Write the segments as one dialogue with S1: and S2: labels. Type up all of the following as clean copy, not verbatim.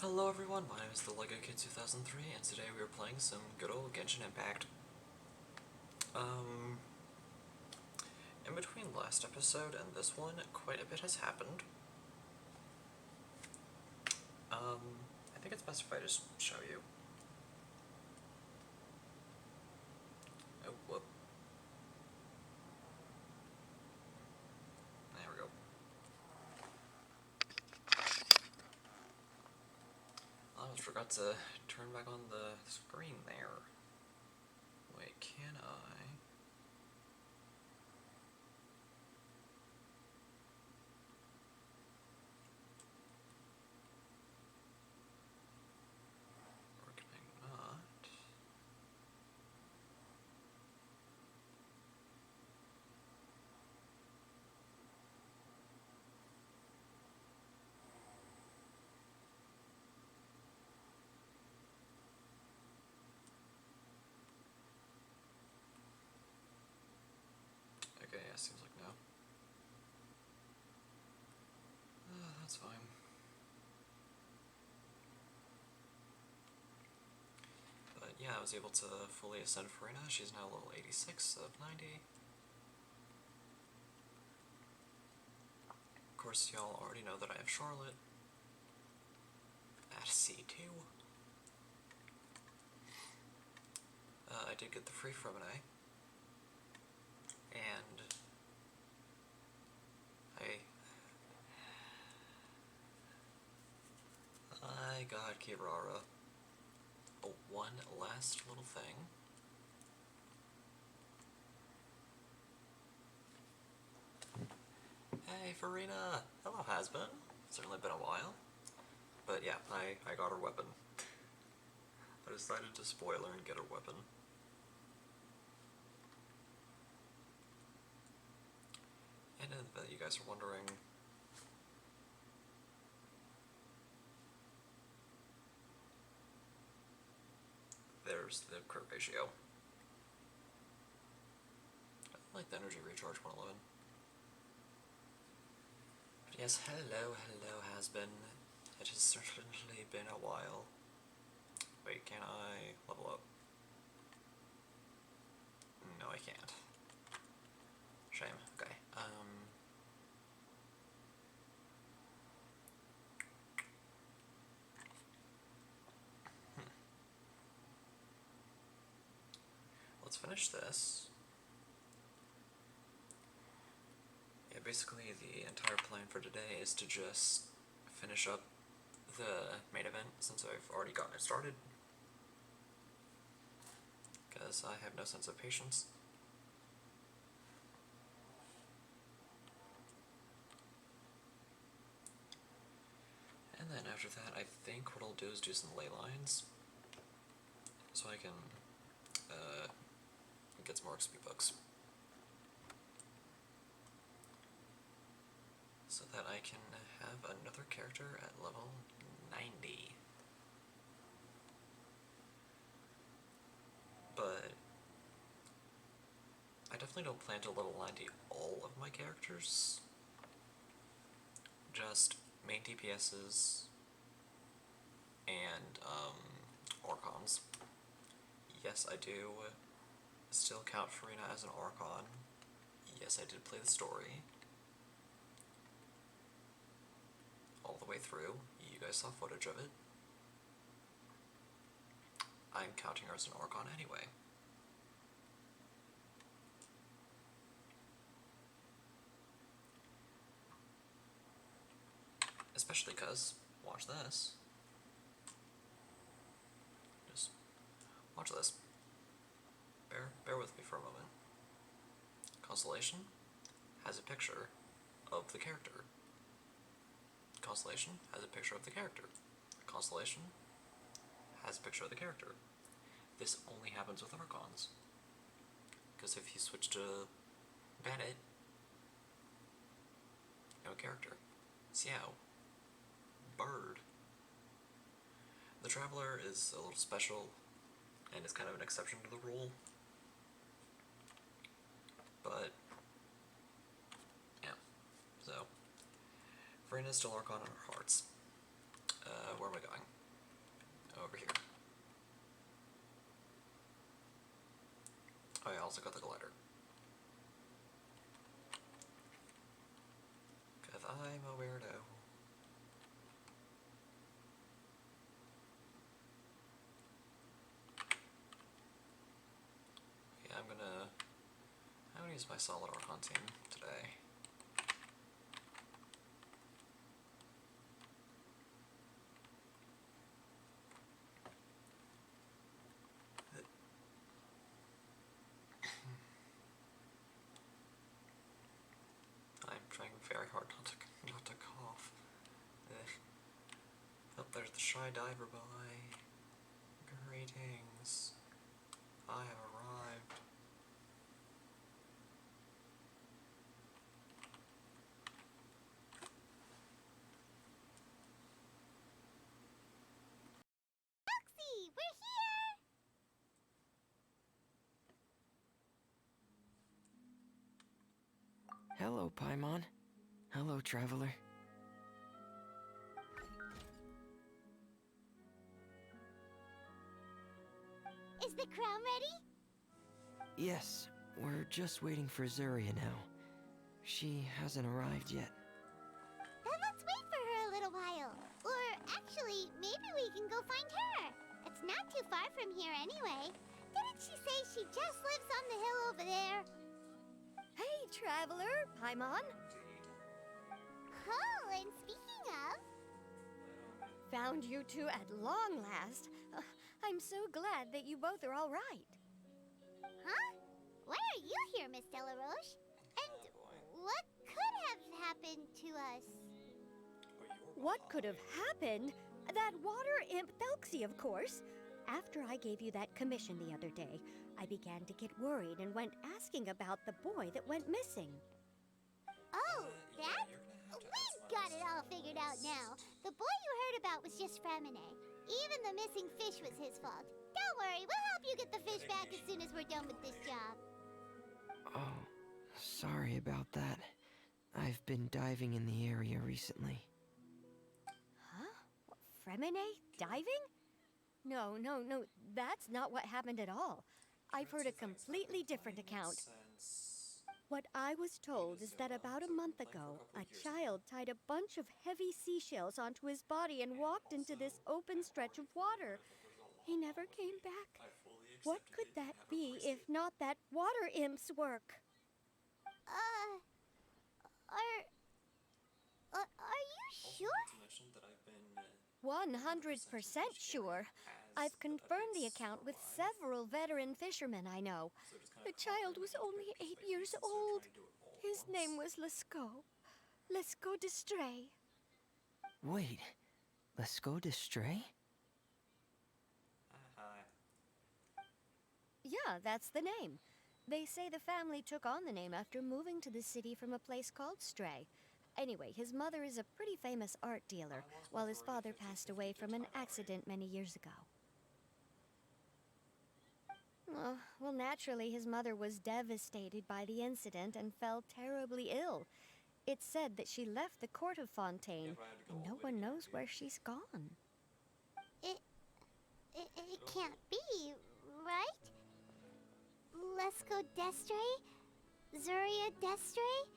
S1: Hello everyone, my name is the Lego Kid 2003, and today we are playing some good old Genshin Impact. In between last episode and this one, quite a bit has happened. I think it's best if I just show you. Oh, whoop. There we go. I almost forgot to turn back on the screen there. Wait, can I? Or can I not? Okay, yeah, seems like no. That's fine. But yeah, I was able to fully ascend Farina. She's now level 86 of 90. Of course, y'all already know that I have Charlotte at C2. I did get the free from an A. And I got Kirara. Oh, one last little thing. Hey, Farina! Hello, has-been. Certainly been a while. But yeah, I got her weapon. I decided to spoil her and get her weapon. And you guys are wondering, there's the crit ratio. I like the energy recharge 111. But yes, hello, has-been. It has certainly been a while. Wait, can I level up? No, I can't. Shame. Okay. Let's finish this. Yeah, basically the entire plan for today is to just finish up the main event since I've already gotten it started. Because I have no sense of patience. And then after that, I think what I'll do is do some ley lines. So I can get some more XP bucks. So that I can have another character at level 90. But I definitely don't plan to level 90 all of my characters. Just main DPSs and Archons. Yes, I do still count Farina as an Archon. Yes, I did play the story all the way through. You guys saw footage of it. I'm counting her as an Archon anyway. Especially because, watch this. Just watch this. Bear with me for a moment. Constellation has a picture of the character. Constellation has a picture of the character. Constellation has a picture of the character. This only happens with Archons. Because if you switch to Bennett, no character. Xiao. Bird. The Traveler is a little special, and is kind of an exception to the rule. But, yeah. So, Farina's still Archon in our hearts. Where am I going? Over here. Oh, I also got the glider. Cause I'm a weirdo. Yeah, I'm gonna use my solid Archon team today. I'm trying very hard not to cough. Oh, there's the Shy Diver boy. Greetings. I have arrived.
S2: Foxy, we're here!
S3: Hello, Paimon. Hello, traveler.
S2: Is the crown ready?
S3: Yes, we're just waiting for Zuria now. She hasn't arrived yet.
S2: Then let's wait for her a little while. Or actually, maybe we can go find her. It's not too far from here anyway. Didn't she say she just lives on the hill over there?
S4: Hey, traveler, Paimon.
S2: Oh, and speaking of...
S4: Found you two at long last. I'm so glad that you both are all right.
S2: Huh? Why are you here, Miss Delaroche? And what could have happened to us?
S4: What could have happened? That water imp Thelxie, of course. After I gave you that commission the other day, I began to get worried and went asking about the boy that went missing.
S2: Oh, that? We've got it all figured out now. The boy you heard about was just Fremine. Even the missing fish was his fault. Don't worry, we'll help you get the fish back as soon as we're done with this job.
S3: Oh, sorry about that. I've been diving in the area recently.
S4: Huh? Fremine? Diving? No, that's not what happened at all. I've heard a completely different account. What I was told is that about a month ago, a child tied a bunch of heavy seashells onto his body and walked into this open stretch of water. He never came back. What could that be if not that water imp's work?
S2: Are you sure?
S4: 100% sure. I've confirmed the account with several veteran fishermen I know. The child was only 8 years old. His name was Lescaut. Lescaut d'Estray.
S3: Wait, let's go to Stray?
S1: Hi.
S4: Yeah, that's the name. They say the family took on the name after moving to the city from a place called Stray. Anyway, his mother is a pretty famous art dealer, while his father passed away from an accident many years ago. Oh, well, naturally, his mother was devastated by the incident and fell terribly ill. It's said that she left the court of Fontaine, and no one knows where she's gone.
S2: It can't be, right? Lescaut d'Estray? Zuria d'Estray?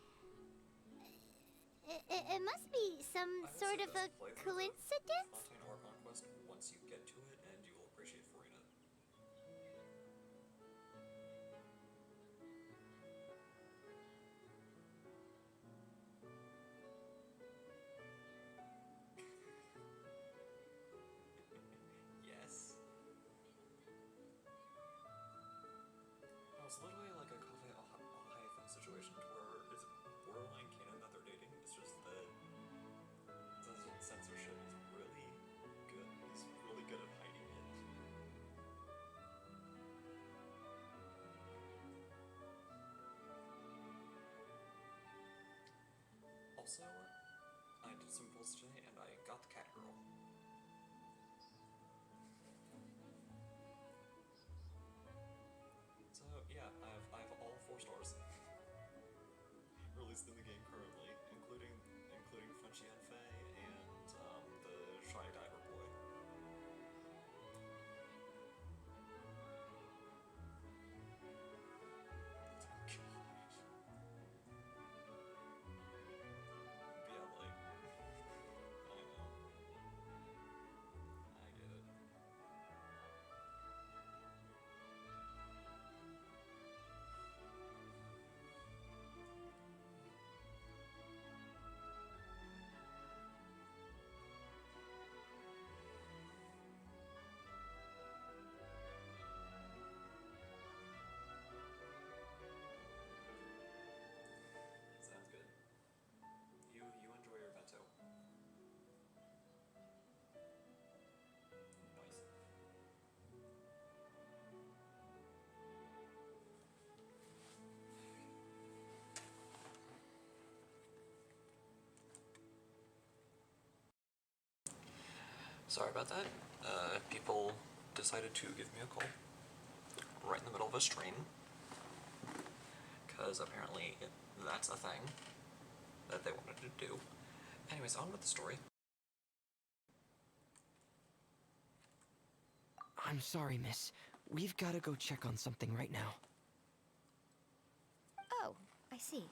S2: It must be some sort of a coincidence?
S1: Fontaine Archon quest once you get to it, and you will appreciate Farina. Yes. No, it's literally like a Cafe situation where it's borderline canon that they're dating. It's just that the censorship is really good. He's really good at hiding it. Also, I did some pulls today and I got the cat girl. So yeah, I have all 4 stars released in the game currently, including Frenchie and Faye and the Shy Diver. Sorry about that. People decided to give me a call right in the middle of a stream. Because apparently that's a thing that they wanted to do. Anyways, on with the story.
S3: I'm sorry, miss. We've got to go check on something right now.
S4: Oh, I see.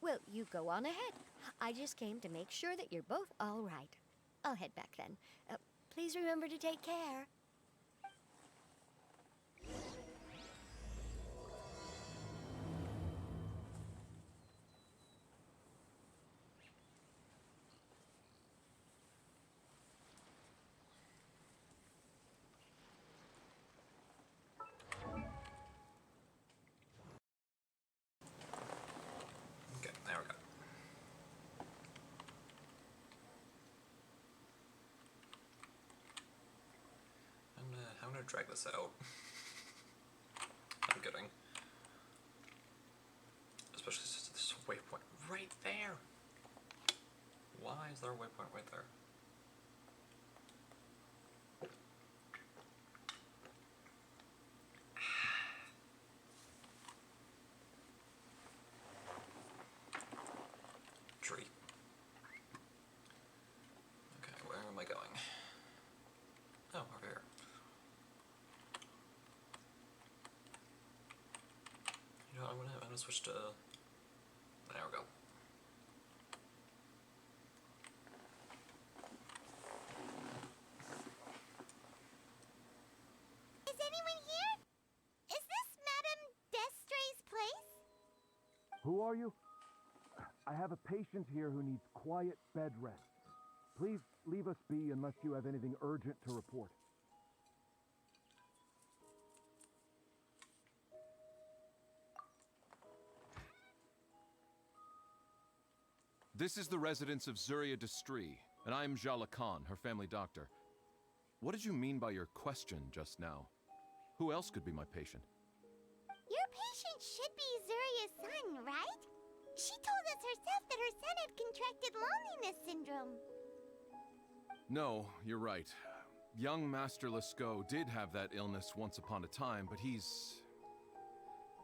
S4: Well, you go on ahead. I just came to make sure that you're both all right. I'll head back then. Please remember to take care.
S1: Okay, there we go. I'm gonna drag this out. I'm kidding. Especially since there's a waypoint right there. Why is there a waypoint right there? Tree. Okay, where am I going? Oh, over here. You know, I'm gonna switch to. There we go.
S2: Is anyone here? Is this Madame Destray's place?
S5: Who are you? I have a patient here who needs quiet bed rests. Please leave us be unless you have anything urgent to report.
S6: This is the residence of Zuria Destri, and I am Jala Khan, her family doctor. What did you mean by your question just now? Who else could be my patient?
S2: Your patient should be Zuria's son, right? She told us herself that her son had contracted loneliness syndrome.
S6: No, you're right. Young Master Lescaut did have that illness once upon a time, but he's...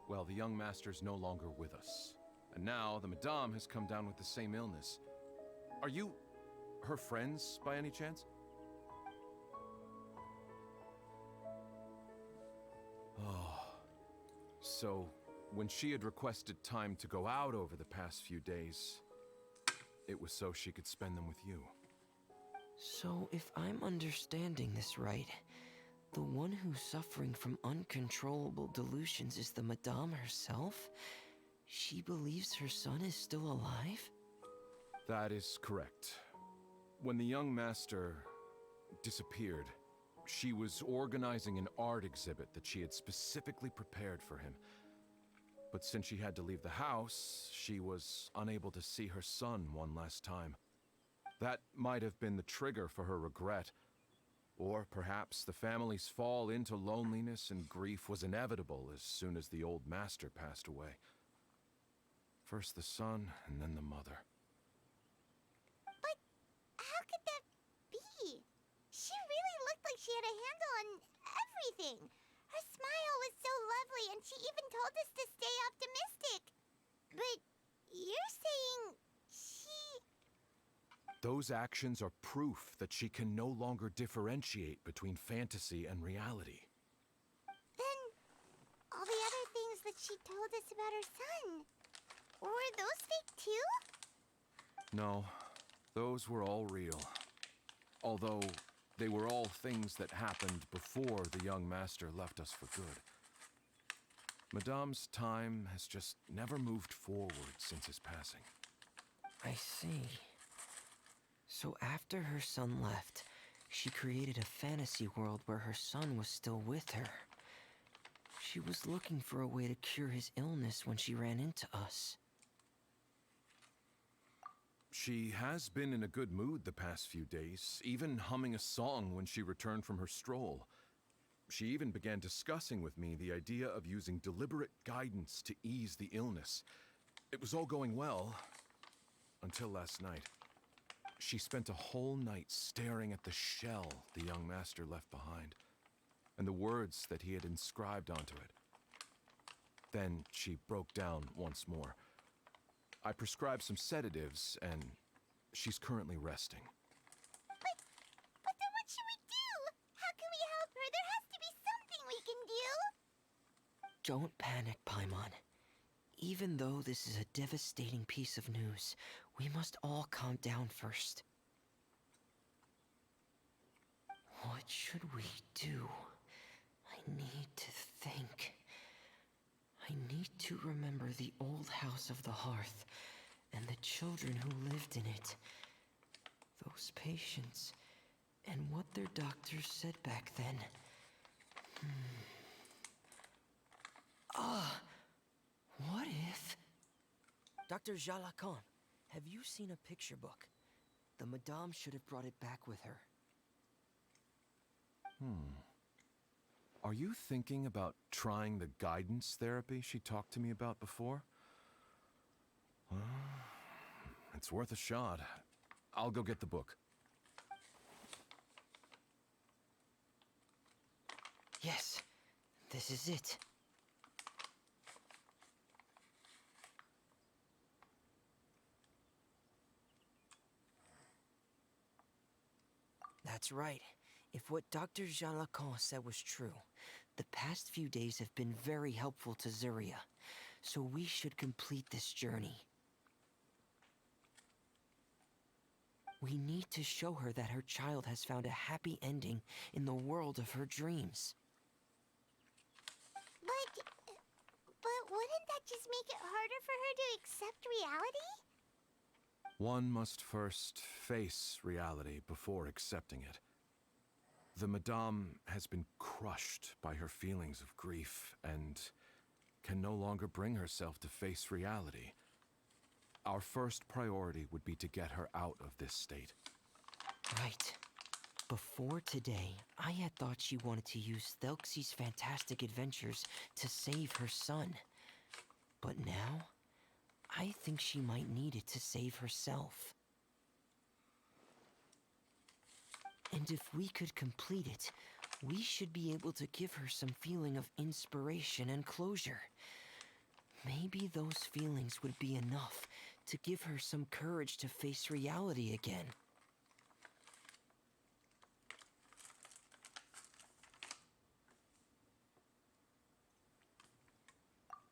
S6: Well, the young master's no longer with us. And now the Madame has come down with the same illness. Are you her friends by any chance? Oh. So, when she had requested time to go out over the past few days, it was so she could spend them with you.
S3: So, if I'm understanding this right, the one who's suffering from uncontrollable delusions is the Madame herself? She believes her son is still alive?
S6: That is correct. When the young master disappeared, she was organizing an art exhibit that she had specifically prepared for him. But since she had to leave the house, she was unable to see her son one last time. That might have been the trigger for her regret. Or perhaps the family's fall into loneliness and grief was inevitable as soon as the old master passed away. First the son, and then the mother.
S2: But how could that be? She really looked like she had a handle on everything. Her smile was so lovely, and she even told us to stay optimistic. But you're saying she...
S6: Those actions are proof that she can no longer differentiate between fantasy and reality.
S2: Then all the other things that she told us about her son, were those fake too?
S6: No, those were all real. Although, they were all things that happened before the young master left us for good. Madame's time has just never moved forward since his passing.
S3: I see. So after her son left, she created a fantasy world where her son was still with her. She was looking for a way to cure his illness when she ran into us.
S6: She has been in a good mood the past few days, even humming a song when she returned from her stroll. She even began discussing with me the idea of using deliberate guidance to ease the illness. It was all going well, until last night. she spent a whole night staring at the shell the young master left behind, and the words that he had inscribed onto it. Then she broke down once more. I prescribed some sedatives, and she's currently resting.
S2: But then what should we do? How can we help her? There has to be something we can do.
S3: Don't panic, Paimon. Even though this is a devastating piece of news, we must all calm down first. What should we do? I need to think. I need to remember the old house of the hearth and the children who lived in it. Those patients and what their doctors said back then. What if... Dr. Jalacan, have you seen a picture book? The Madame should have brought it back with her.
S6: Are you thinking about trying the guidance therapy she talked to me about before? Well, it's worth a shot. I'll go get the book.
S3: Yes, this is it. That's right. If what Dr. Jalacan said was true, the past few days have been very helpful to Zuria, so we should complete this journey. We need to show her that her child has found a happy ending in the world of her dreams.
S2: But wouldn't that just make it harder for her to accept reality?
S6: One must first face reality before accepting it. The Madame has been crushed by her feelings of grief and can no longer bring herself to face reality. Our first priority would be to get her out of this state.
S3: Right. Before today, I had thought she wanted to use Thelxie's fantastic adventures to save her son. But now, I think she might need it to save herself. And if we could complete it, we should be able to give her some feeling of inspiration and closure. Maybe those feelings would be enough to give her some courage to face reality again.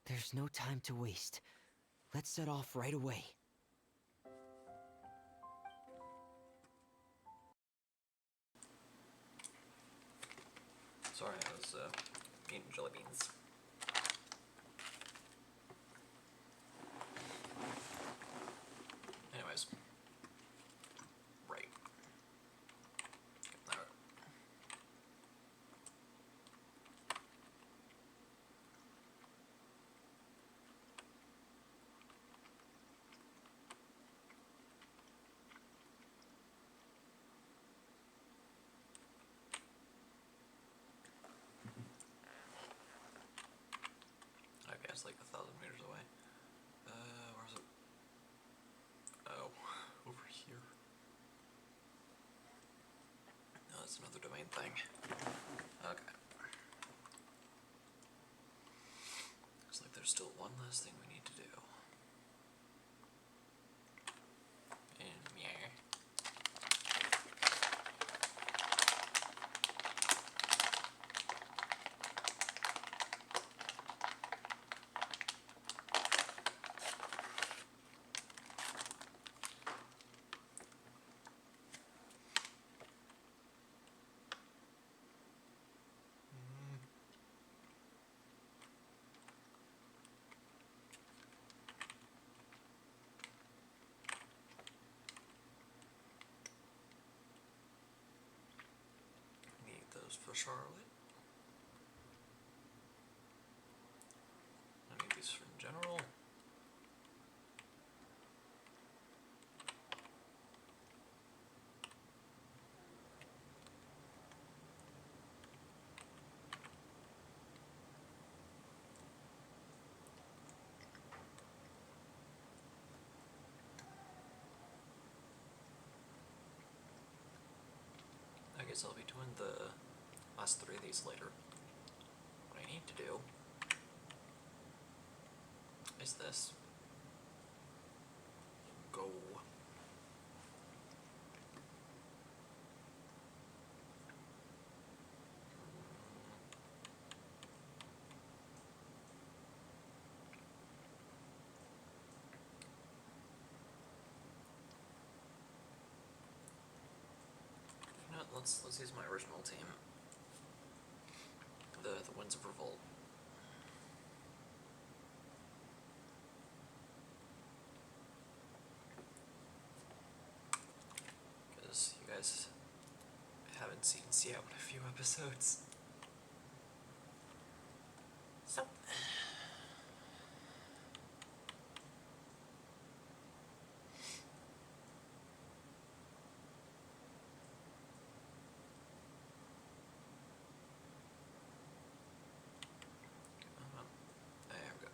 S3: There's no time to waste. Let's set off right away.
S1: Sorry, I was eating jelly beans. Anyways. Right. Alright. Okay, it's like 1,000 meters away. Where's it? Oh, over here. No, that's another domain thing. Okay. Looks like there's still one last thing we need to do. And yeah. Need those for Charlotte. I need these for in general. the last 3 of these later. What I need to do is this. Go. You know what, let's use my original team. The Winds of Revolt. Because you guys haven't seen Xiao in a few episodes. So there we go.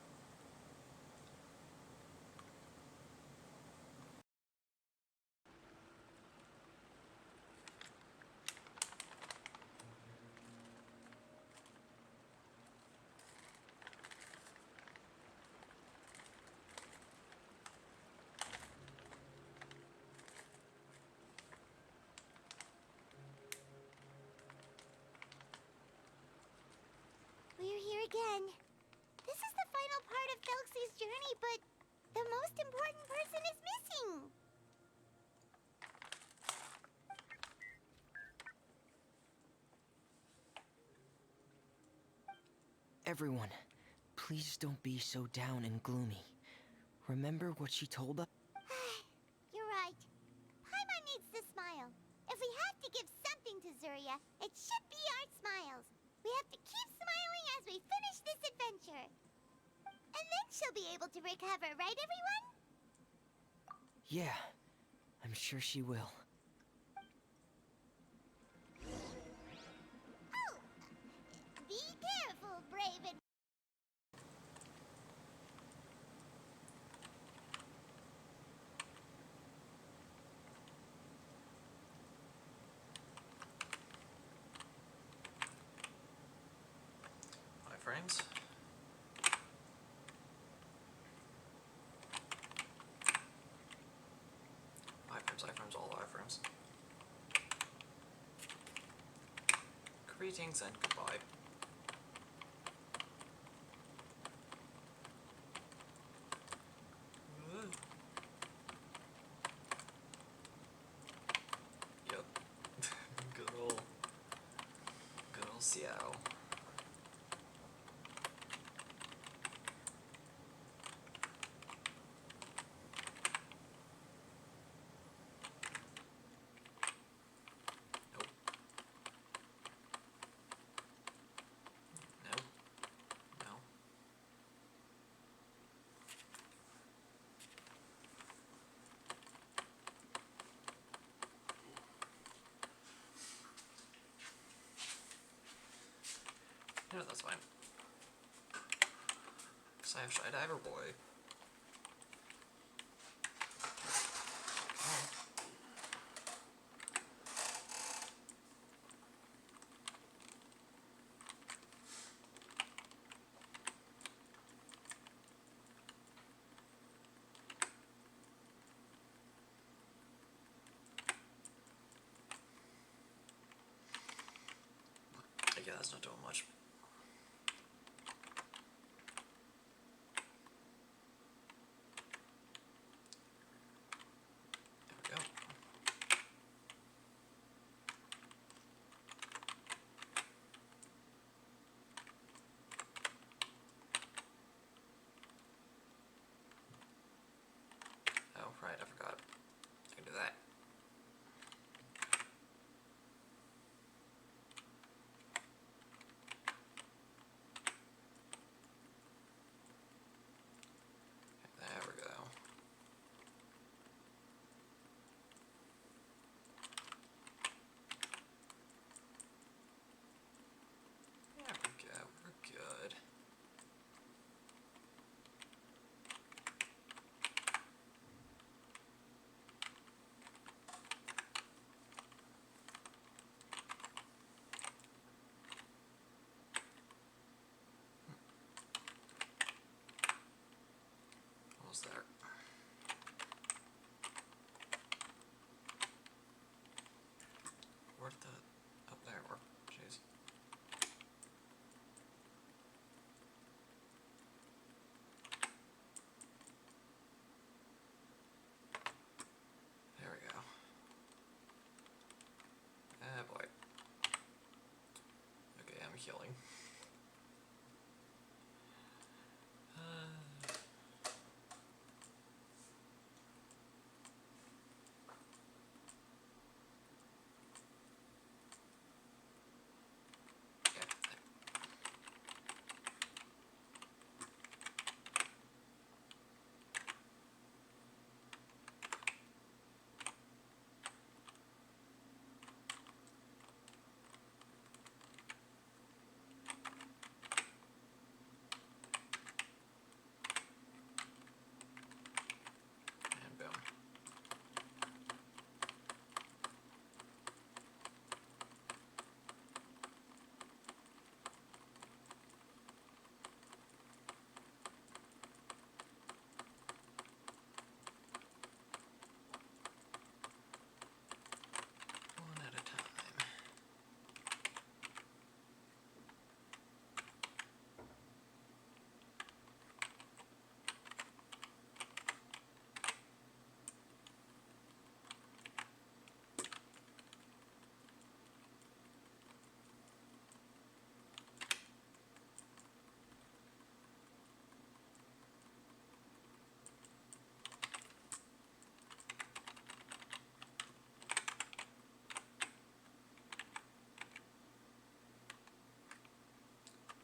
S2: We're here again. This is the final part of Felxie's journey, but the most important person is missing.
S3: Everyone, please don't be so down and gloomy. Remember what she told us?
S2: You're right. Paimon needs to smile. If we have to give something to Zuria, it should be our smiles. We have to keep smiling as we finish this adventure. And then she'll be able to recover, right, everyone?
S3: Yeah, I'm sure she will.
S2: Oh! Be careful, brave and...
S1: Iframes. Iframes, all iframes. Greetings and goodbye. Yep. Good old Xiao. Nope. No. No. No, that's fine. Because I have Shy Diver Boy. Yeah, that's not doing much. There we go. Oh, right, I forgot. I can do that. Almost there. Where'd the... Oh, there we are. Jeez. There we go. Ah, boy. Okay, I'm healing. And boom. One at a time.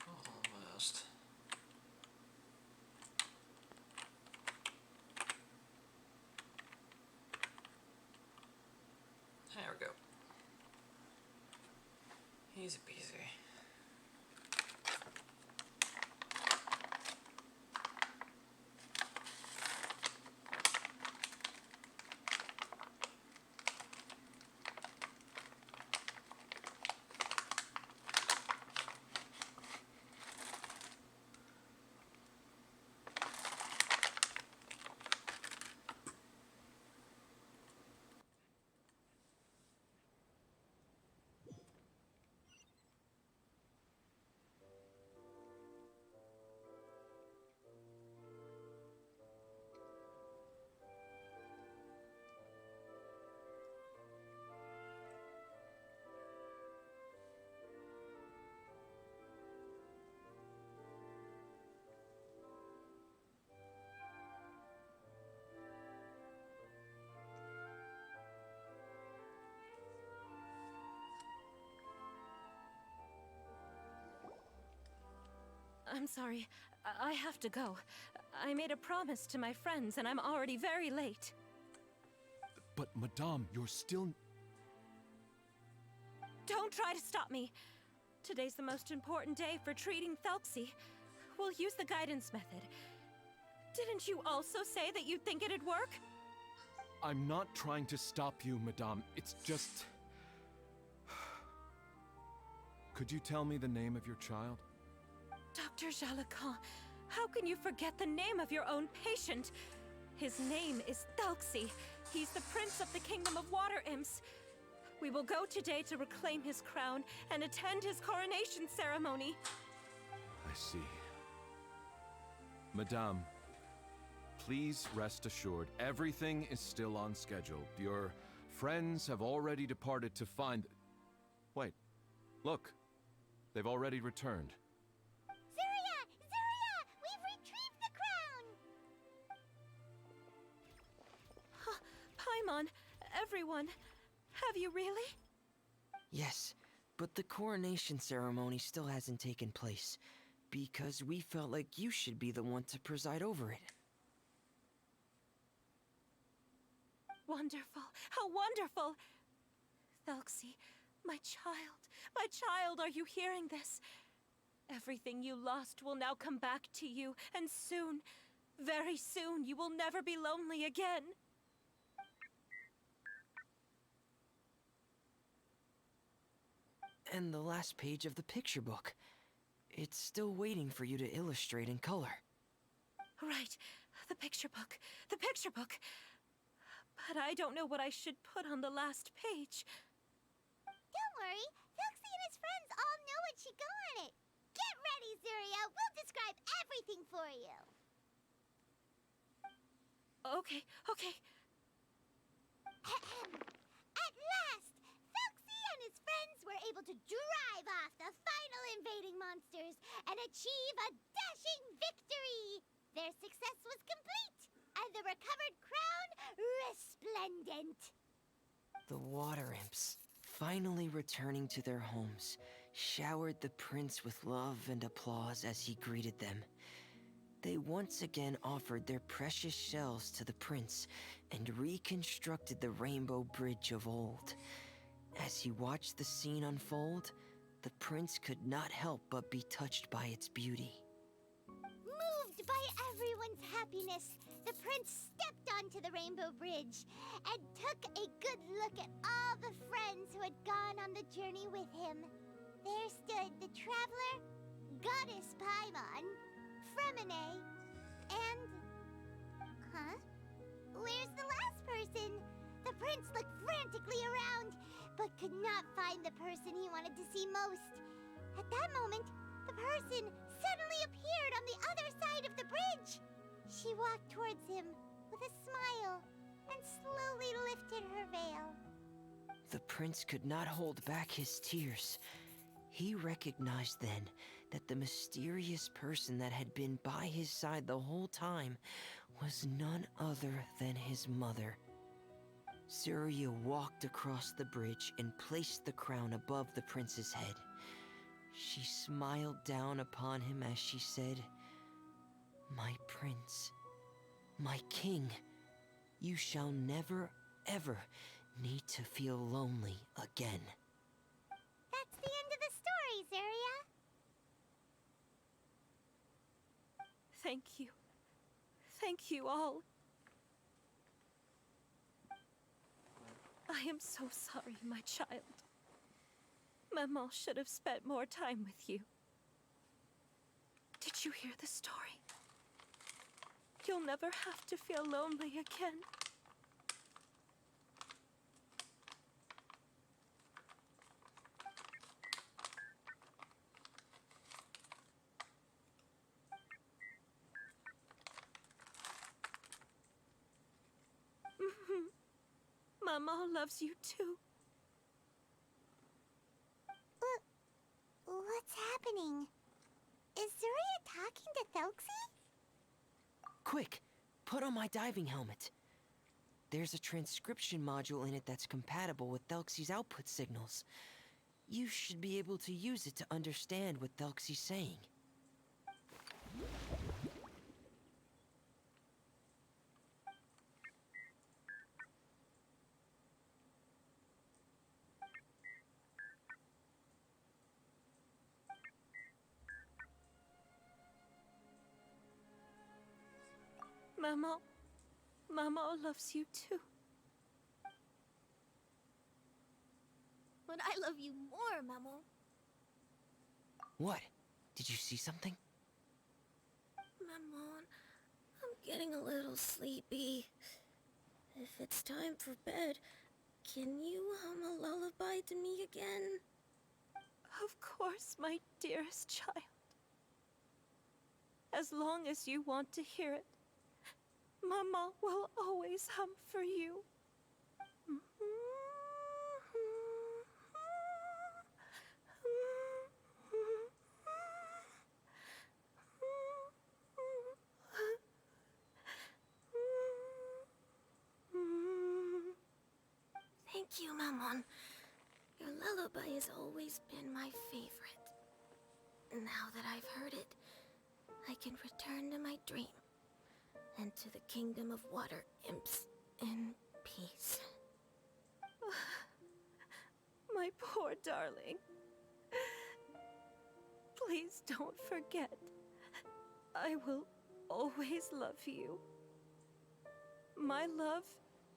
S1: Almost. There we go. Easy peasy.
S4: I'm sorry. I have to go. I made a promise to my friends, and I'm already very late.
S6: But, Madame, you're still...
S4: Don't try to stop me. Today's the most important day for treating Thelxie. We'll use the guidance method. Didn't you also say that you'd think it'd work?
S6: I'm not trying to stop you, Madame. It's just... Could you tell me the name of your child?
S4: Dr. Jalacan, how can you forget the name of your own patient? His name is Thelxie. He's the prince of the kingdom of water imps. We will go today to reclaim his crown and attend his coronation ceremony.
S6: I see. Madame, please rest assured, everything is still on schedule. Your friends have already departed to find... Wait, look. They've already returned.
S2: Zuria! Zuria! We've retrieved the crown!
S4: Paimon, everyone, have you really?
S3: Yes, but the coronation ceremony still hasn't taken place, because we felt like you should be the one to preside over it.
S4: Wonderful, how wonderful! Thelxie, my child, are you hearing this? Everything you lost will now come back to you, and soon, very soon, you will never be lonely again.
S3: And the last page of the picture book. It's still waiting for you to illustrate in color.
S4: Right.
S7: The picture book. The picture book. But I don't know what I should put on the last page.
S2: Don't worry, Foxy and his friends all know what should go on it. Get ready, Zuria. We'll describe everything for you.
S7: Okay, okay.
S2: At last, Foxy and his friends were able to drive off the final invading monsters and achieve a dashing victory. Their success was complete, and the recovered crown resplendent.
S3: The water imps, finally returning to their homes, showered the prince with love and applause as he greeted them. They once again offered their precious shells to the prince and reconstructed the rainbow bridge of old. As he watched the scene unfold, the prince could not help but be touched by its beauty.
S2: Moved by everyone's happiness, the prince stepped onto the rainbow bridge and took a good look at all the friends who had gone on the journey with him. There stood the traveler, Goddess Paimon, Fremine, and... Huh? Where's the last person? The prince looked frantically around, but could not find the person he wanted to see most. At that moment, the person suddenly appeared on the other side of the bridge. She walked towards him with a smile and slowly lifted her veil.
S3: The prince could not hold back his tears. He recognized then that the mysterious person that had been by his side the whole time was none other than his mother. Zuria walked across the bridge and placed the crown above the prince's head. She smiled down upon him as she said, "My prince, my king, you shall never, ever need to feel lonely again."
S2: That's the end of the story, Zuria.
S7: Thank you. Thank you all. I am so sorry, my child. Maman should have spent more time with you. Did you hear the story? You'll never have to feel lonely again. Mama loves you too.
S2: What's happening? Is Zuria talking to Thelxie?
S3: Quick, put on my diving helmet. There's a transcription module in it that's compatible with Thelxie's output signals. You should be able to use it to understand what Thelxie's saying.
S7: Mama loves you too.
S8: But I love you more, Mamo.
S3: What? Did you see something?
S8: Maman, I'm getting a little sleepy. If it's time for bed, can you hum a lullaby to me again?
S7: Of course, my dearest child. As long as you want to hear it, Mama will always hum for you.
S8: Thank you, Maman. Your lullaby has always been my favorite. Now that I've heard it, I can return to my dream and to the kingdom of water imps in peace.
S7: My poor darling. Please don't forget. I will always love you. My love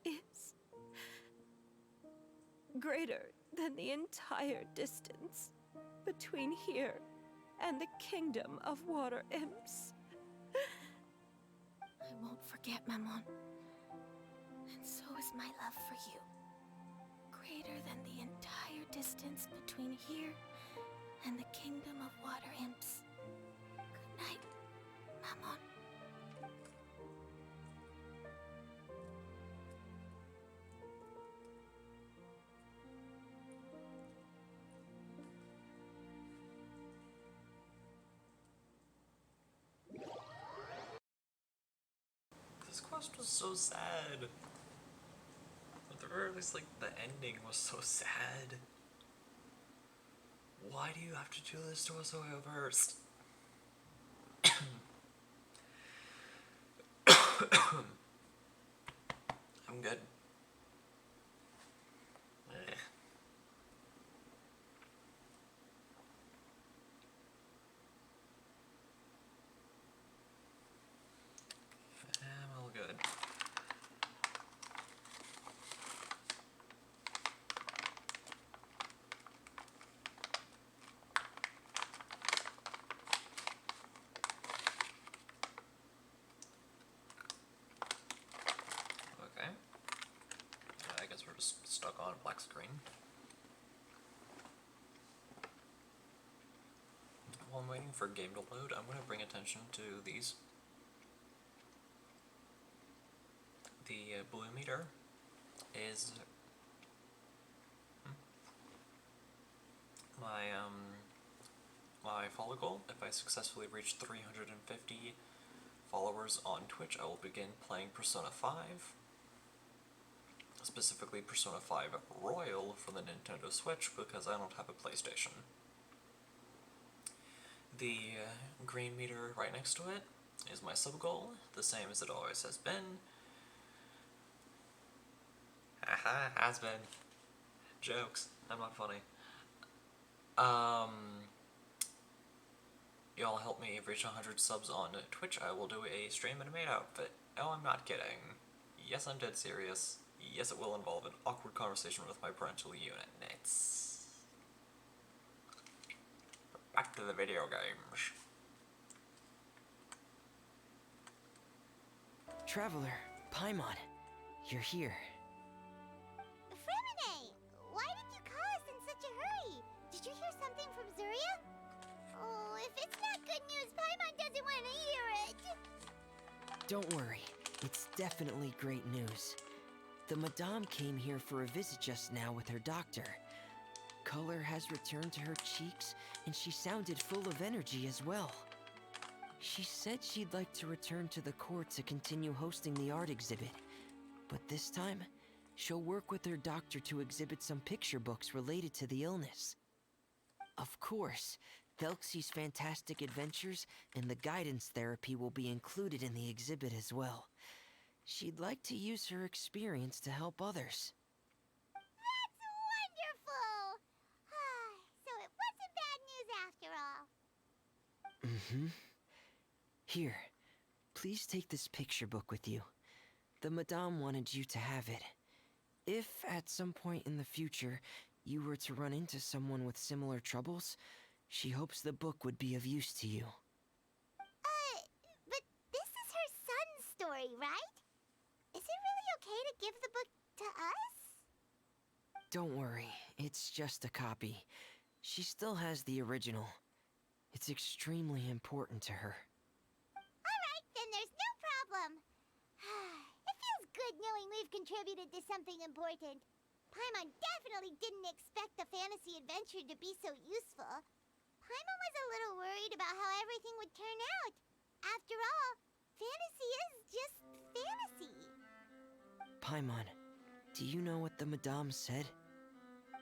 S7: is greater than the entire distance between here and the kingdom of water imps.
S8: I won't forget, Mammon. And so is my love for you. Greater than the entire distance between here and the kingdom of water imps. Good night, Mammon.
S1: This quest was so sad. At the very least, like, the ending was so sad. Why do you have to do this to us, Oyo first? I'm good. I'm all good. Okay. I guess we're just stuck on a black screen. While I'm waiting for game to load, I'm going to bring attention to these. The blue meter is my follow goal. If I successfully reach 350 followers on Twitch, I will begin playing Persona 5. Specifically Persona 5 Royal for the Nintendo Switch, because I don't have a PlayStation. The green meter right next to it is my sub-goal, the same as it always has been. Haha, has been. Jokes. I'm not funny. Y'all help me reach 100 subs on Twitch, I will do a stream in a maid outfit. Oh, I'm not kidding. Yes, I'm dead serious. Yes, it will involve an awkward conversation with my parental unit. It's... Back to the video games.
S3: Traveler, Paimon, you're here.
S2: Fremine, why did you call us in such a hurry? Did you hear something from Zuria? Oh, if it's not good news, Paimon doesn't want to hear it.
S3: Don't worry, it's definitely great news. The Madame came here for a visit just now with her doctor. Color has returned to her cheeks, and she sounded full of energy as well. She said she'd like to return to the court to continue hosting the art exhibit. But this time, she'll work with her doctor to exhibit some picture books related to the illness. Of course, Thelxie's fantastic adventures and the guidance therapy will be included in the exhibit as well. She'd like to use her experience to help others.
S2: That's wonderful! So it wasn't bad news after all.
S3: Mm-hmm. Here, please take this picture book with you. The Madame wanted you to have it. If at some point in the future you were to run into someone with similar troubles, she hopes the book would be of use to you.
S2: But this is her son's story, right? Is it really okay to give the book to us?
S3: Don't worry, it's just a copy. She still has the original. It's extremely important to her.
S2: Alright, then there's no problem. It feels good knowing we've contributed to something important. Paimon definitely didn't expect the fantasy adventure to be so useful. Paimon was a little worried about how everything would turn out. After all, fantasy is just fantasy.
S3: Paimon, do you know what the Madame said?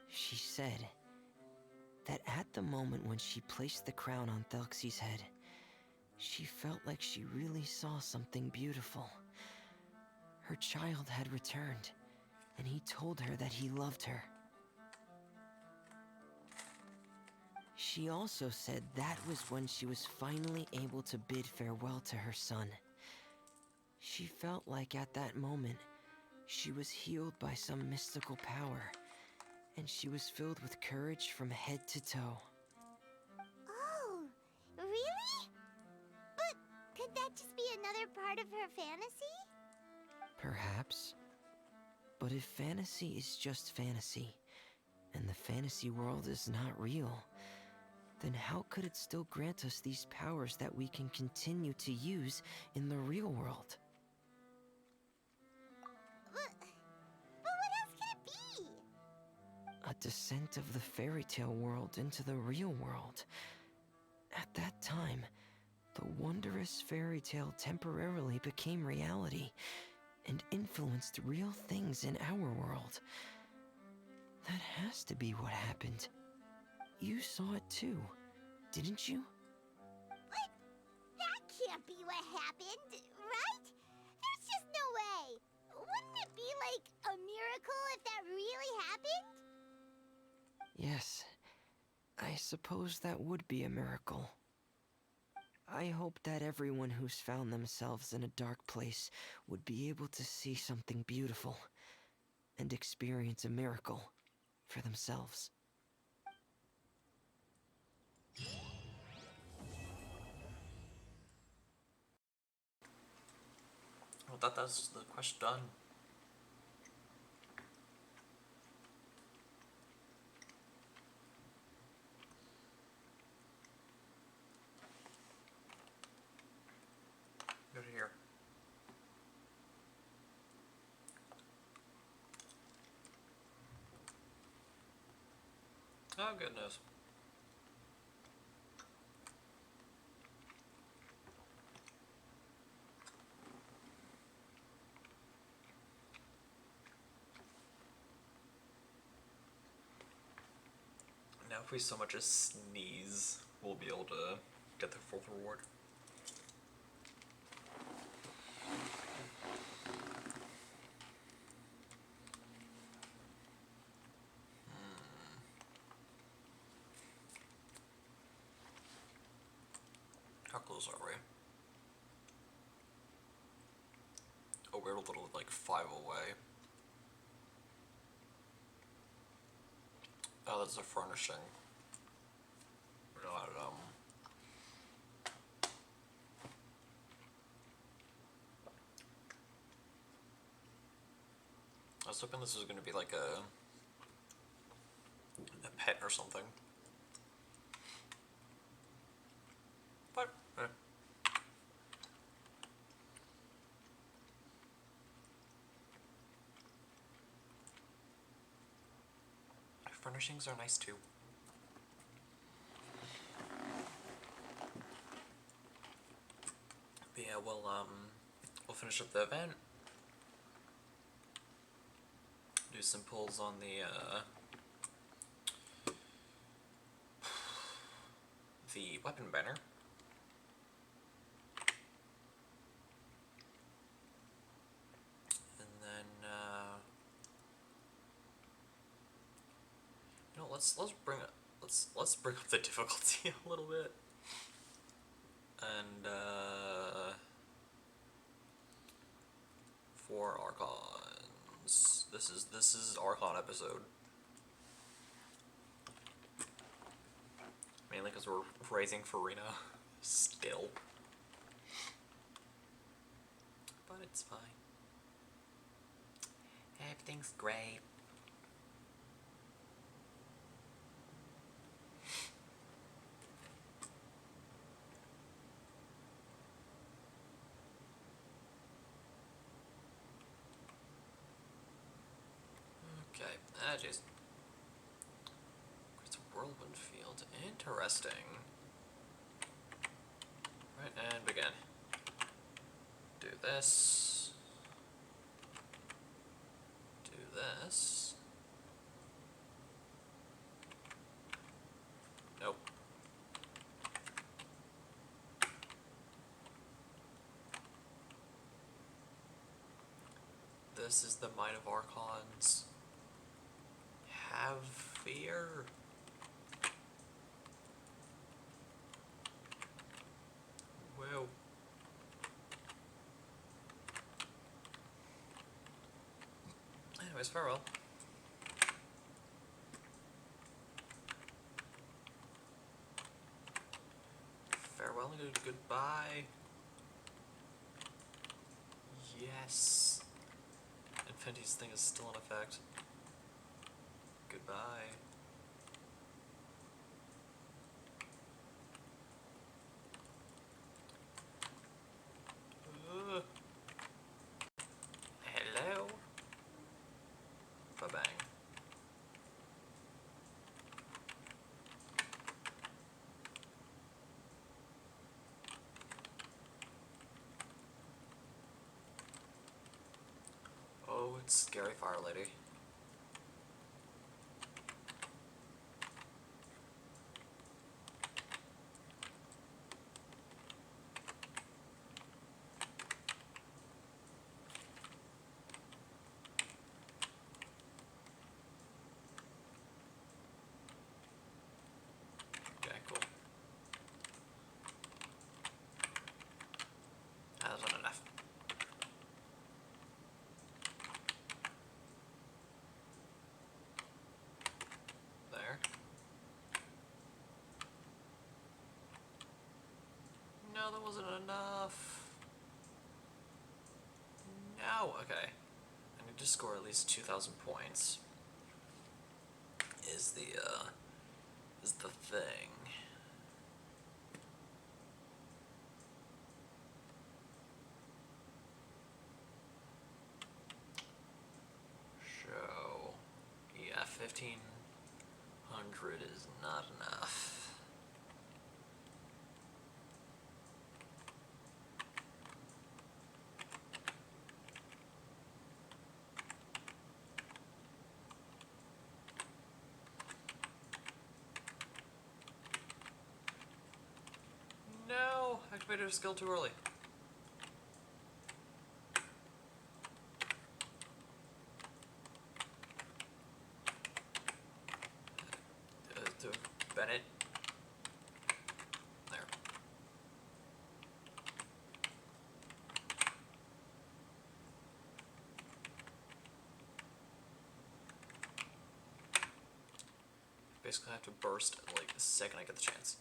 S3: She said that at the moment when she placed the crown on Thelxie's head, she felt like she really saw something beautiful. Her child had returned, and he told her that he loved her. She also said that was when she was finally able to bid farewell to her son. She felt like at that moment, she was healed by some mystical power, and she was filled with courage from head to toe.
S2: Oh, really? But could that just be another another part of her fantasy?
S3: Perhaps. But if fantasy is just fantasy, and the fantasy world is not real, then how could it still grant us these powers that we can continue to use in the real world?
S2: But what else could it be?
S3: A descent of the fairy tale world into the real world. At that time, the wondrous fairy tale temporarily became reality and influenced real things in our world. That has to be what happened. You saw it too, didn't you?
S2: What? That can't be what happened, right? There's just no way. Wouldn't it be like a miracle if that really happened?
S3: Yes, I suppose that would be a miracle. I hope that everyone who's found themselves in a dark place would be able to see something beautiful and experience a miracle for themselves.
S1: Well, that's the quest done. Go to here. Oh, goodness. Now if we so much as sneeze, we'll be able to get the full reward. How close are we? Oh, we're a little like 5 away. Oh, that's a furnishing. We're not, I was hoping this was gonna be like a pet or something. But, furnishings are nice too. But yeah, we'll finish up the event. Do some pulls on the weapon banner. And then you know, let's bring up the difficulty a little bit. And for Archons. This is Archon episode. Mainly because we're raising Farina still. But it's fine. Everything's great. Okay, jeez. It's a whirlwind field. Interesting. Right, and begin. Do this. Do this. Nope. This is the might of Archons. Have fear. Whoa. Anyways, farewell. Farewell and goodbye. Yes. Infinity's thing is still in effect. Goodbye. Hello? Ba-bang. Oh, it's Scary Fire Lady. Okay, cool. That's not enough. There. No, that wasn't enough. No, okay. I need to score at least 2,000 points. Is the thing. Show. Yeah, 1,500 is not enough. No! Activated a skill too early. To Bennett. There. Basically, I have to burst like the second I get the chance.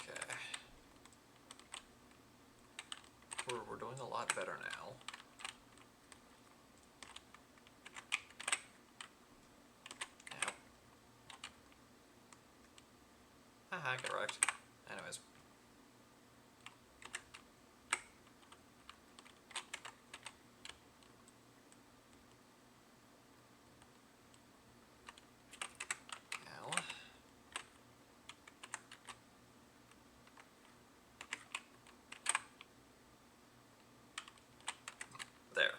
S1: Okay. We're doing a lot better now. Ow. Haha, get wrecked. Anyways. Ow. There.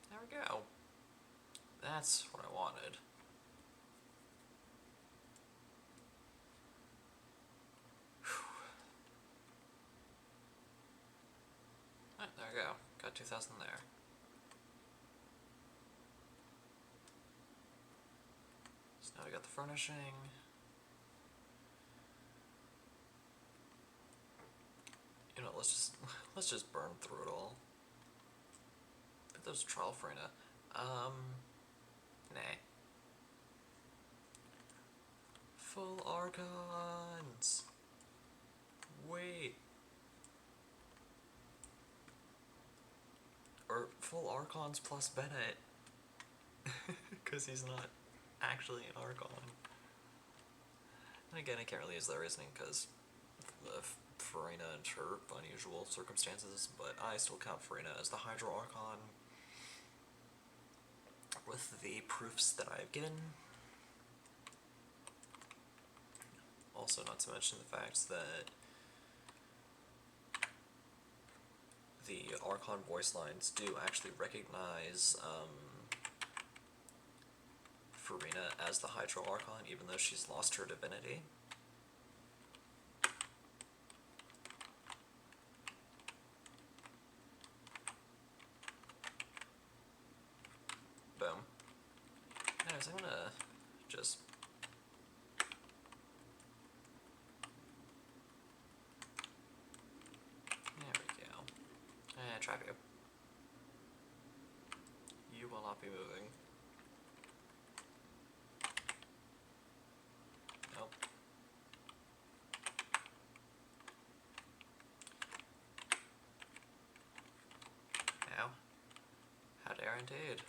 S1: There we go. That's what I wanted. Alright, there we go. Got 2,000 there. So now we got the furnishing. You know, let's just burn through it all. But there's trial Frina. Nah. Full Archons! Wait. Or full Archons plus Bennett. Because he's not actually an Archon. And again, I can't really use that reasoning because of Farina and her unusual circumstances, but I still count Farina as the Hydro Archon with the proofs that I've given. Also, not to mention the fact that the Archon voice lines do actually recognize Farina as the Hydro Archon, even though she's lost her divinity. Boom. Anyways, I'm gonna just... There we go. And trap you. You will not be moving. Nope. Ow. How dare indeed.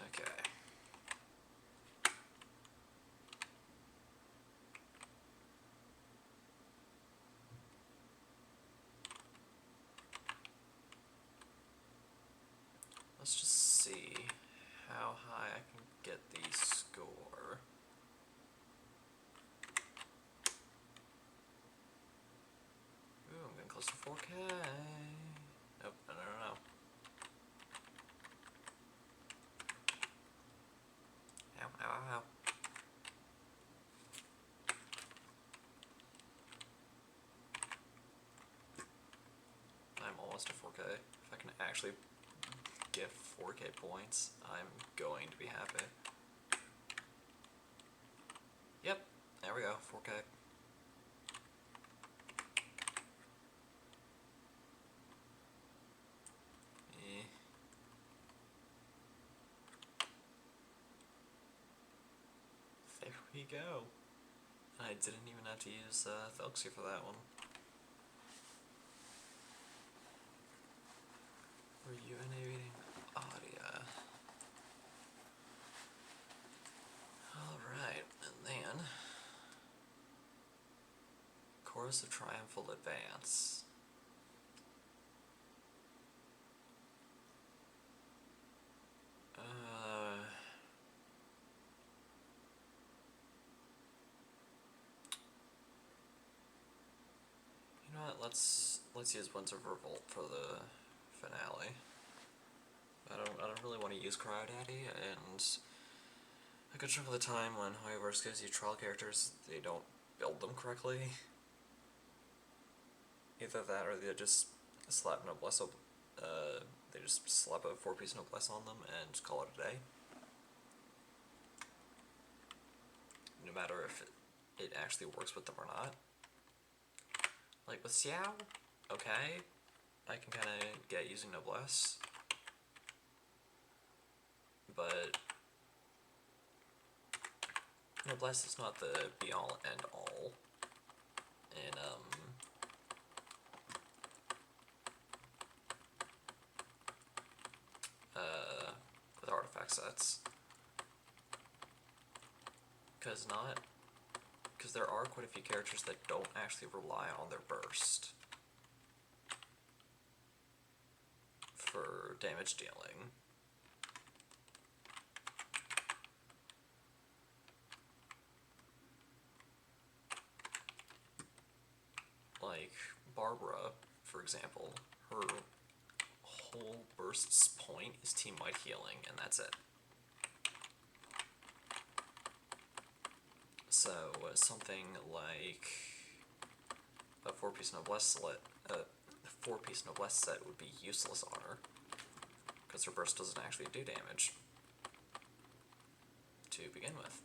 S1: Okay. Let's just see how high I can get the score. Ooh, I'm getting close to 4K. Nope, no. Ow, ow, ow, ow. I'm almost at 4K. If I can actually get 4K points, I'm going to be happy. Yep, there we go, 4K. There we go. I didn't even have to use Thelxie for that one. Rejuvenating Audia. Alright, and then Chorus of Triumphal Advance. You know what, let's use Winds of Revolt for the finale. I don't really want to use Cryo Daddy, and a good chunk of the time when Hoyoverse gives you trial characters, they don't build them correctly. Either that or they just slap Noblesse, they just slap a 4-piece Noblesse on them and call it a day. No matter if it actually works with them or not. Like with Xiao, okay, I can kind of get using Noblesse. But Noblesse is not the be-all end-all in, with artifact sets. Because there are quite a few characters that don't actually rely on their burst for damage dealing. Like Barbara, for example, her whole burst's point is team-wide healing, and that's it. So something like a 4-piece Noblesse set would be useless on her, because her burst doesn't actually do damage to begin with.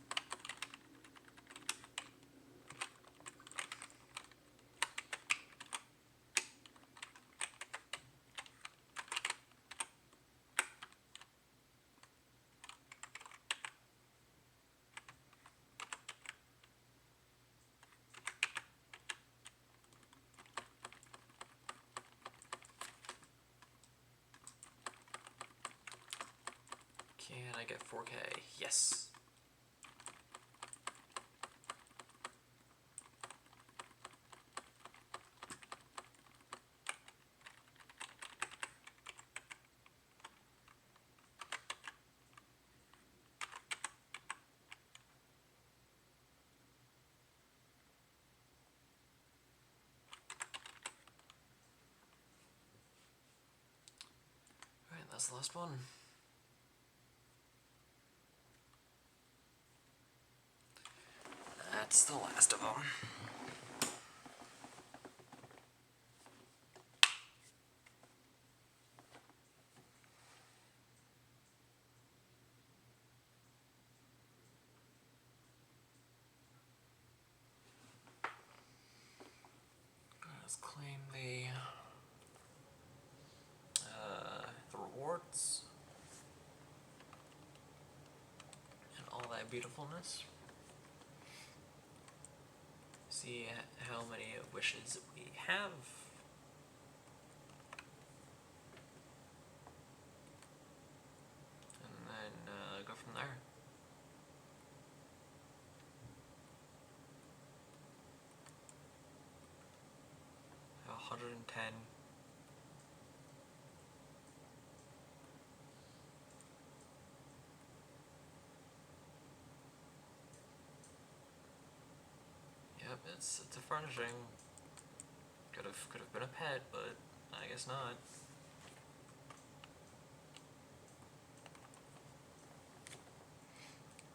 S1: Can I get 4K? Yes. That's the last one. That's the last of them. Let's claim the rewards and all that beautifulness. See how many wishes we have. And then go from there. 110. Yep, it's a furnishing. Could have been a pet, but I guess not.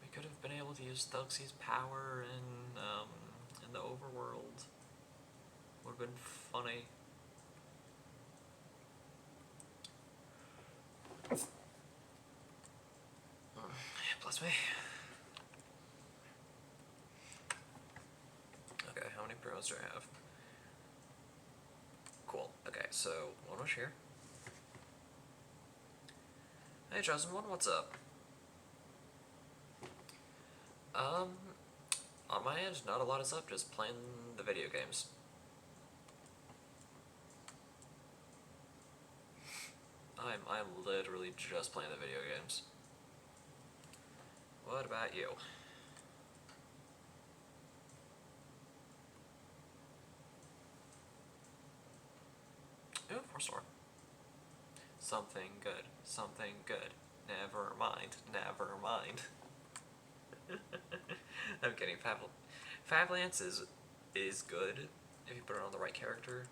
S1: We could have been able to use Thuxie's power in the overworld. Would have been funny. Bless me. Okay, how many pros do I have? Cool. Okay, so one wish here. Hey, Chosen One, what's up? On my end, not a lot is up, just playing the video games. I'm literally just playing the video games. What about you? Ooh, 4-star. Something good. Something good. Never mind. Never mind. I'm kidding. Fablance is good if you put it on the right character.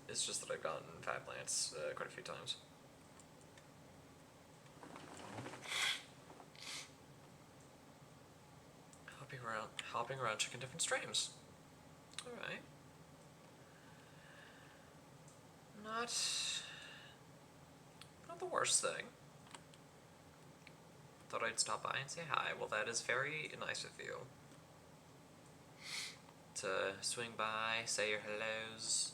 S1: It's just that I've gotten Fablance quite a few times. Hopping around, checking different streams. All right. Not the worst thing. Thought I'd stop by and say hi. Well, that is very nice of you. To swing by, say your hellos.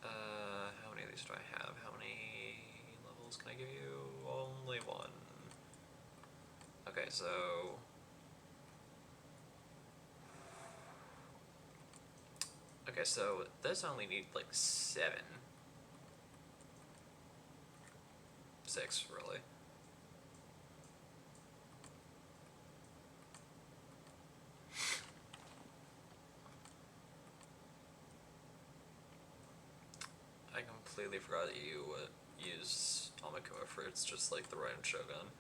S1: How many of these do I have? How many levels can I give you? Only one. Okay, so... Okay, so this only needs like 7. 6, really. I completely forgot that you use Amakuma fruits just like the Rhino Shogun.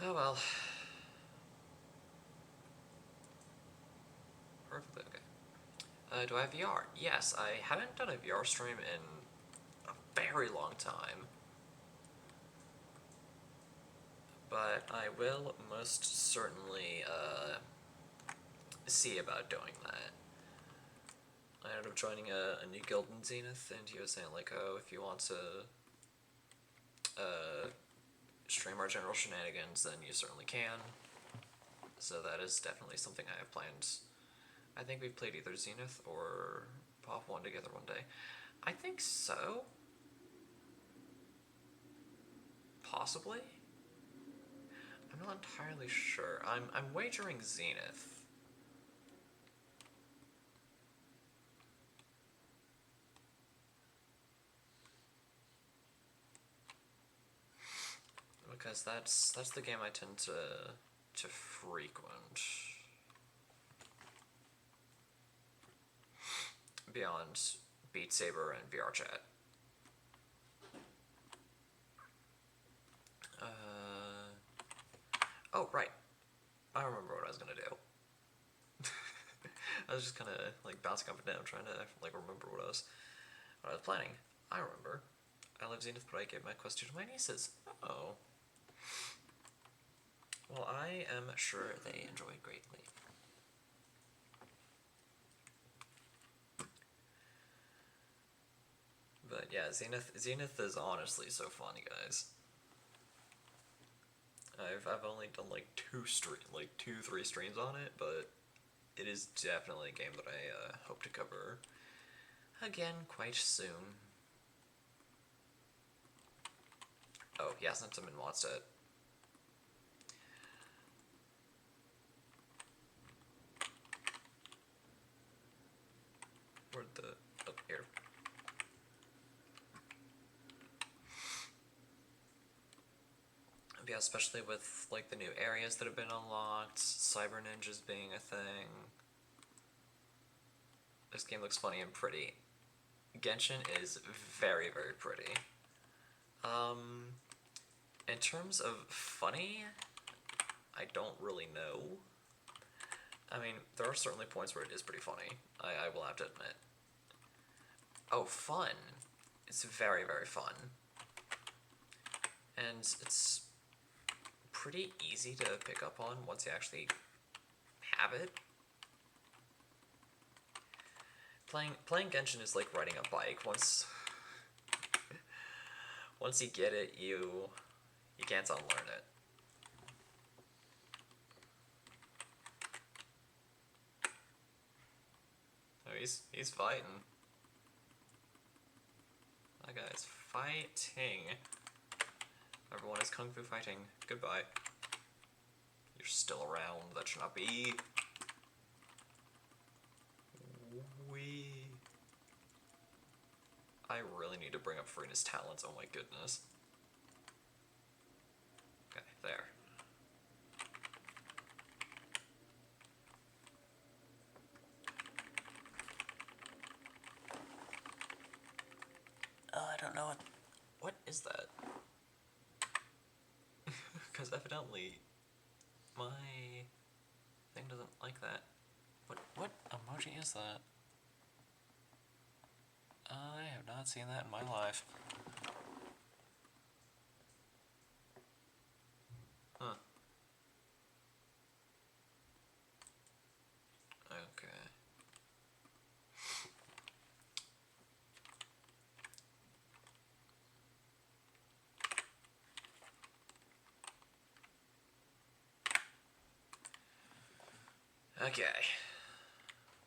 S1: Oh well. Perfect, okay. Do I have VR? Yes, I haven't done a VR stream in a very long time. But I will most certainly see about doing that. I ended up joining a new guild in Zenith, and he was saying like, oh, if you want to stream our general shenanigans, then you certainly can. So that is definitely something I have planned. I think we've played either Zenith or Pop 1 together one day. I think so. Possibly? I'm not entirely sure. I'm wagering Zenith. Because that's the game I tend to frequent. Beyond Beat Saber and VR Chat. Oh, right. I remember what I was gonna do. I was just kind of like bouncing up and down, trying to like remember what I was planning. I remember. I love Zenith, but I gave my quest to my nieces. Oh. Well, I am sure they enjoyed greatly. But yeah, Zenith is honestly so fun, guys. I've only done like 2-3 streams on it, but it is definitely a game that I hope to cover again quite soon. Oh yeah, since I'm in Wattstead. Where'd the up here? Yeah, especially with like the new areas that have been unlocked, cyber ninjas being a thing. This game looks funny and pretty. Genshin is very, very pretty. In terms of funny, I don't really know. I mean, there are certainly points where it is pretty funny. I will have to admit. Oh, fun. It's very, very fun. And it's pretty easy to pick up on once you actually have it. Playing Genshin is like riding a bike. Once you get it, you can't unlearn it. Oh, he's fighting. That guy's fighting. Everyone is kung fu fighting. Goodbye. You're still around. That should not be. I really need to bring up Farina's talents. Oh my goodness. Okay, there. I don't know what is that? Because evidently my thing doesn't like that. What emoji is that? I have not seen that in my life. Huh. Okay. Okay.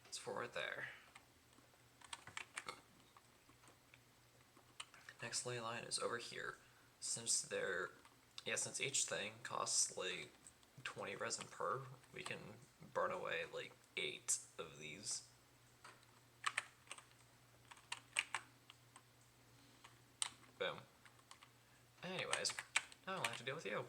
S1: Let's forward there. Next ley line is over here. Since each thing costs like 20 resin per, we can burn away like 8 of these. Boom. Anyways, I don't have to deal with you.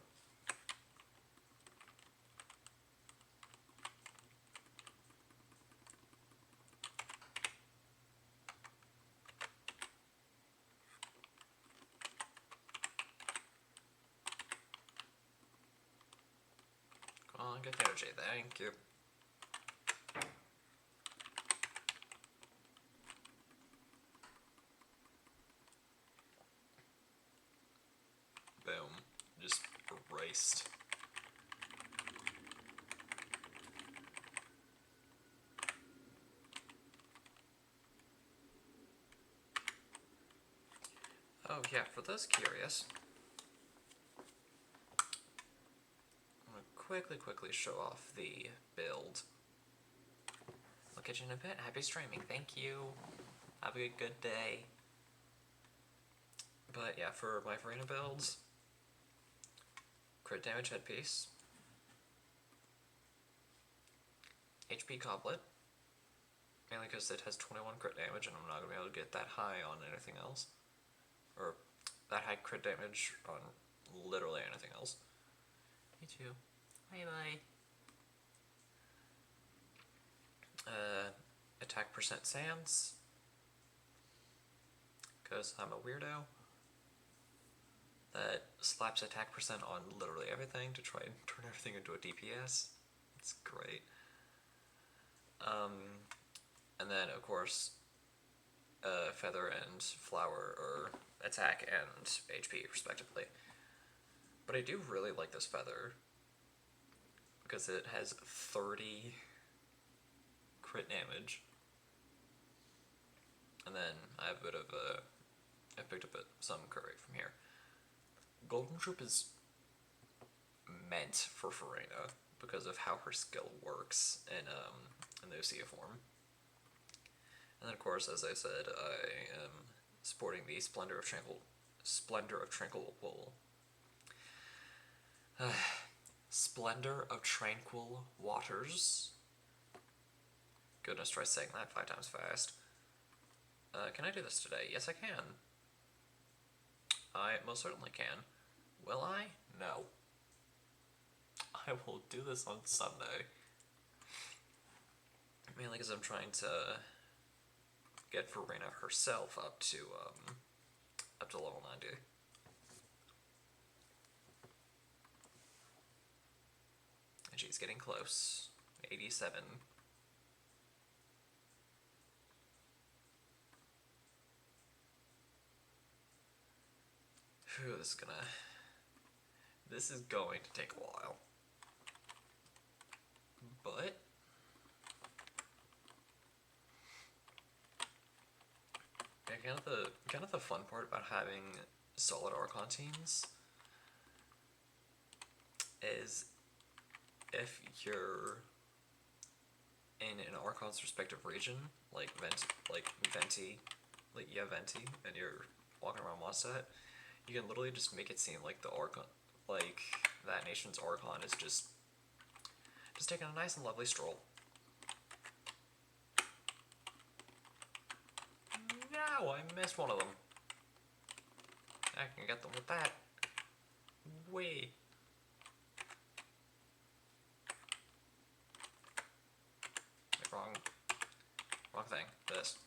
S1: Come on, get the energy. Thank you. Boom. Just erased. Oh yeah, for those curious, I'm gonna quickly show off the build. I'll catch you in a bit. Happy streaming. Thank you. Have a good day. But yeah, for my Farina builds, crit damage headpiece, HP goblet, mainly because it has 21 crit damage and I'm not going to be able to get that high on anything else. Or that high crit damage on literally anything else. Me too. Bye. Attack percent Sans, because I'm a weirdo that slaps attack percent on literally everything to try and turn everything into a DPS. It's great. And then, of course, Feather and Flower are attack and HP, respectively. But I do really like this Feather, because it has 30 crit damage. And then I have a bit of a... I picked up some curry from here. Golden Troop is meant for Farina because of how her skill works in the Lucia form. And then, of course, as I said, I am sporting the Splendor of Tranquil Splendor of Tranquil Waters. Goodness, try saying that 5 times fast. Can I do this today? Yes, I can. I most certainly can. Will I? No. I will do this on Sunday. Mainly because I'm trying to get Verena herself up to level 90. And she's getting close. 87. Phew, this is going to take a while. But yeah, kind of the fun part about having solid Archon teams is if you're in an Archon's respective region, like Venti, and you're walking around Mondstadt, you can literally just make it seem like the Archon, like that nation's Archon is just taking a nice and lovely stroll. No, I missed one of them. I can get them with that. Wait. Wrong thing. This.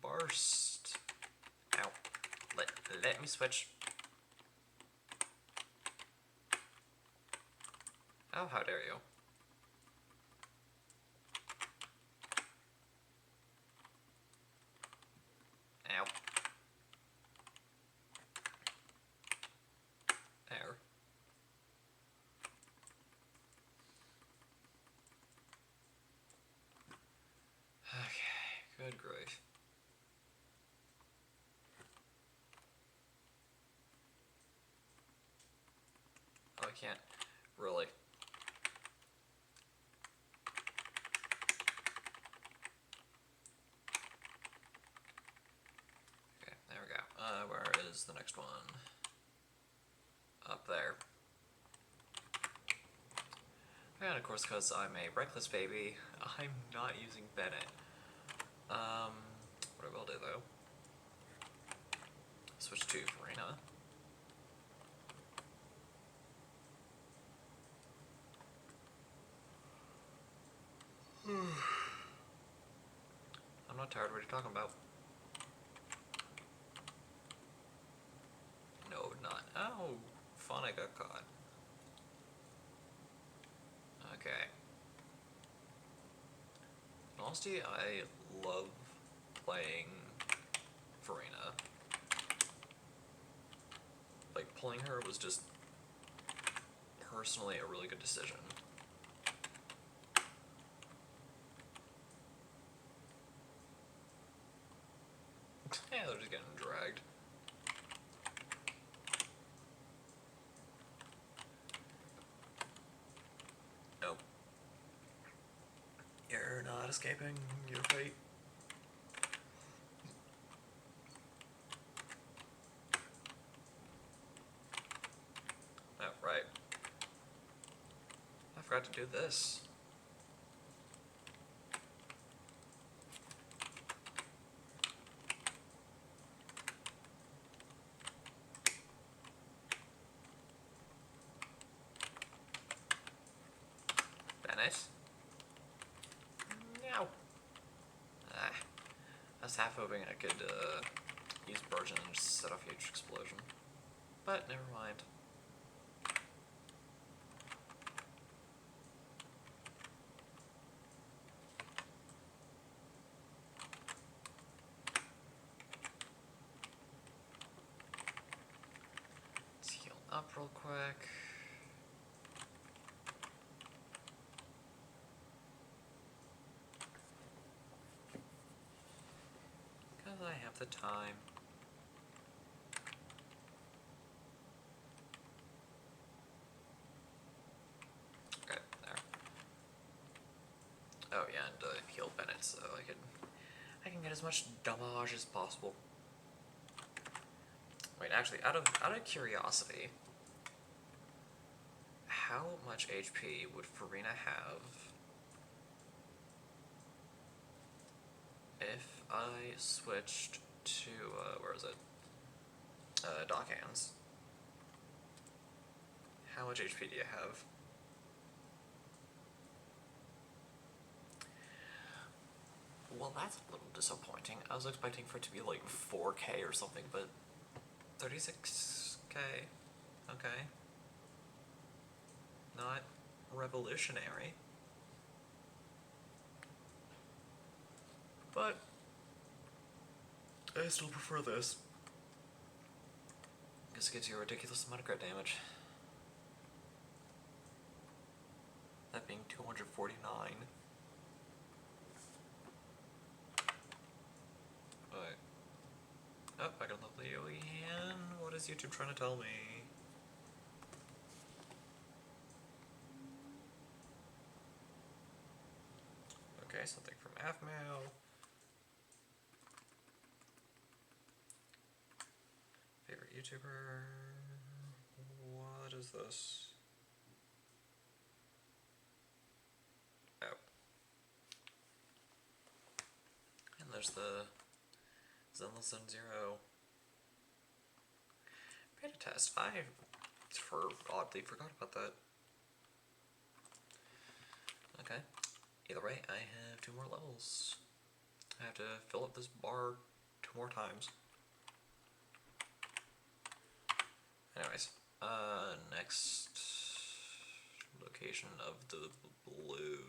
S1: Burst. Ow. Let me switch. Oh, how dare you. Ow. There. Okay, good grief. Oh, I can't. Really. Okay, there we go. Where is the next one? Up there. And of course, because I'm a reckless baby, I'm not using Bennett. What I will do though, switch to Farina. I'm not tired. What are you talking about? No, not. Oh, fun! I got caught. Okay. Honestly, I love playing Farina. Like, pulling her was just personally a really good decision. Yeah, they're just getting dragged. Nope. You're not escaping your fate. Oh, right. I forgot to do this. Bennett? No. I was half hoping I could use Burgeon and just set off a huge explosion. But never mind. real quick. Because I have the time. Okay, there. Oh yeah, and heal Bennett, so I can get as much damage as possible. Wait, actually, out of curiosity, how much HP would Farina have if I switched to where is it? Dockhands. How much HP do you have? Well, that's a little disappointing. I was expecting for it to be like 4K or something, but 36K? Okay. Not revolutionary. But I still prefer this. This gives you a ridiculous amount of crit damage. That being 249. But, oh, I can level you again. What is YouTube trying to tell me? Okay, something from Afmail. Favorite YouTuber. What is this? Oh. And there's the Zenless Zero beta test. I oddly forgot about that. Okay. Either way, I have 2 more levels. I have to fill up this bar 2 more times. Anyways, next location of the blue.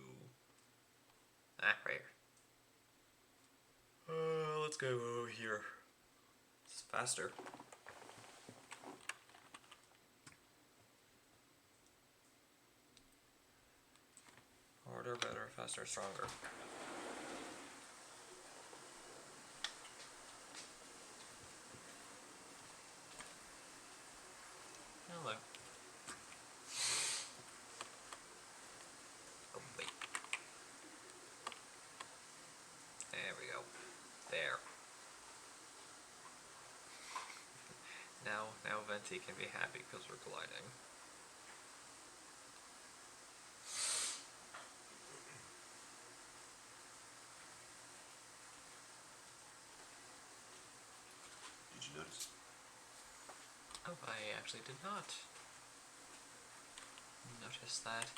S1: Ah, right here. Let's go here. It's faster. Harder, better, faster, stronger. Hello. Oh, wait. There we go. There. Now Venti can be happy because we're colliding.
S9: Did you notice?
S1: Oh, I actually did not notice that.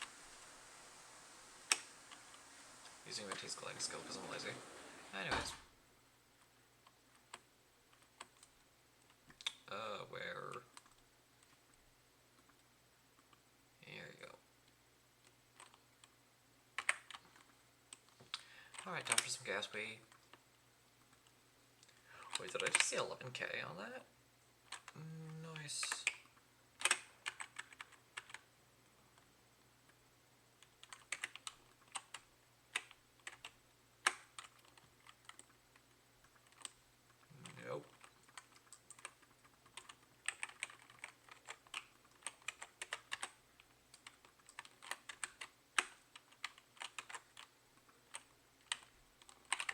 S1: Using Venti's gliding skill because I'm lazy. Anyways. Where? Here you go. Alright, time for some gas weed. Wait, did I just see 11K on that? Nice. Nope.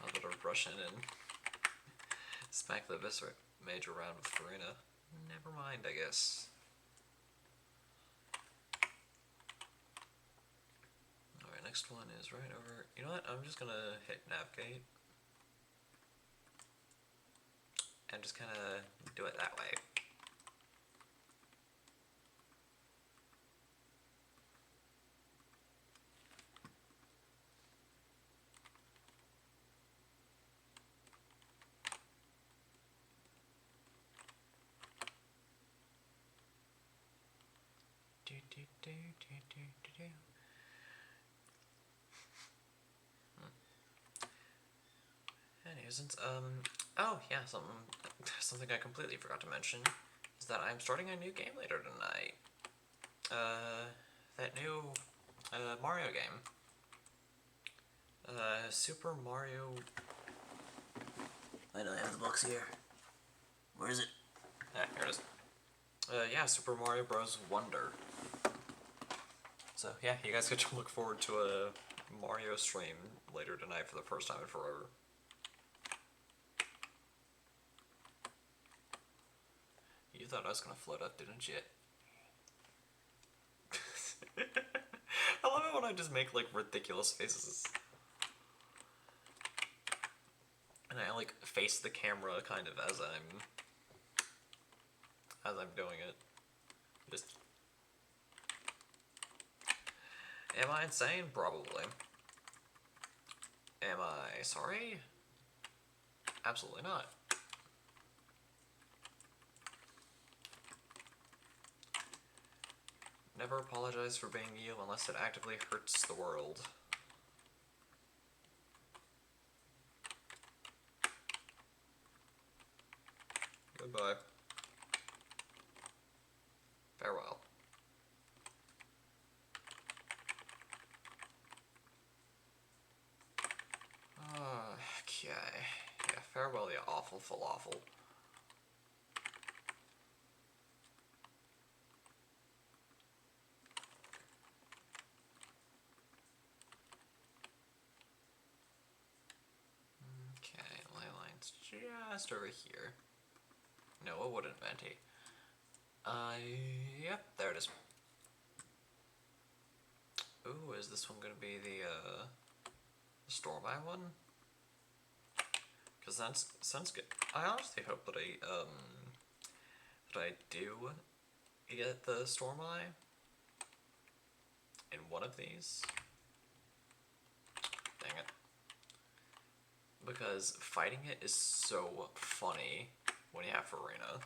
S1: A little bit of rush in and smack the Viscera Mage around with Farina. Never mind, I guess. Alright, next one is right over. You know what? I'm just gonna hit navigate. And just kinda do it that way. Anyways, oh yeah, something I completely forgot to mention is that I'm starting a new game later tonight. That new Mario game. Super Mario. I don't have the box here. Where is it? Ah, here it is. Yeah, Super Mario Bros. Wonder. So yeah, you guys get to look forward to a Mario stream later tonight for the first time in forever. You thought I was gonna float up, didn't you? I love it when I just make like ridiculous faces. And I like face the camera kind of as I'm doing it. Just am I insane? Probably. Am I sorry? Absolutely not. Never apologize for being you unless it actively hurts the world. Goodbye. Farewell. Okay. Yeah, farewell, you awful falafel. Okay, ley line's just over here. No, a wooden venti. Yep, there it is. Ooh, is this one gonna be the store-buy one? Because that's good. I honestly hope that I do get the store-buy in one of these. Dang it. Because fighting it is so funny when you have Farina.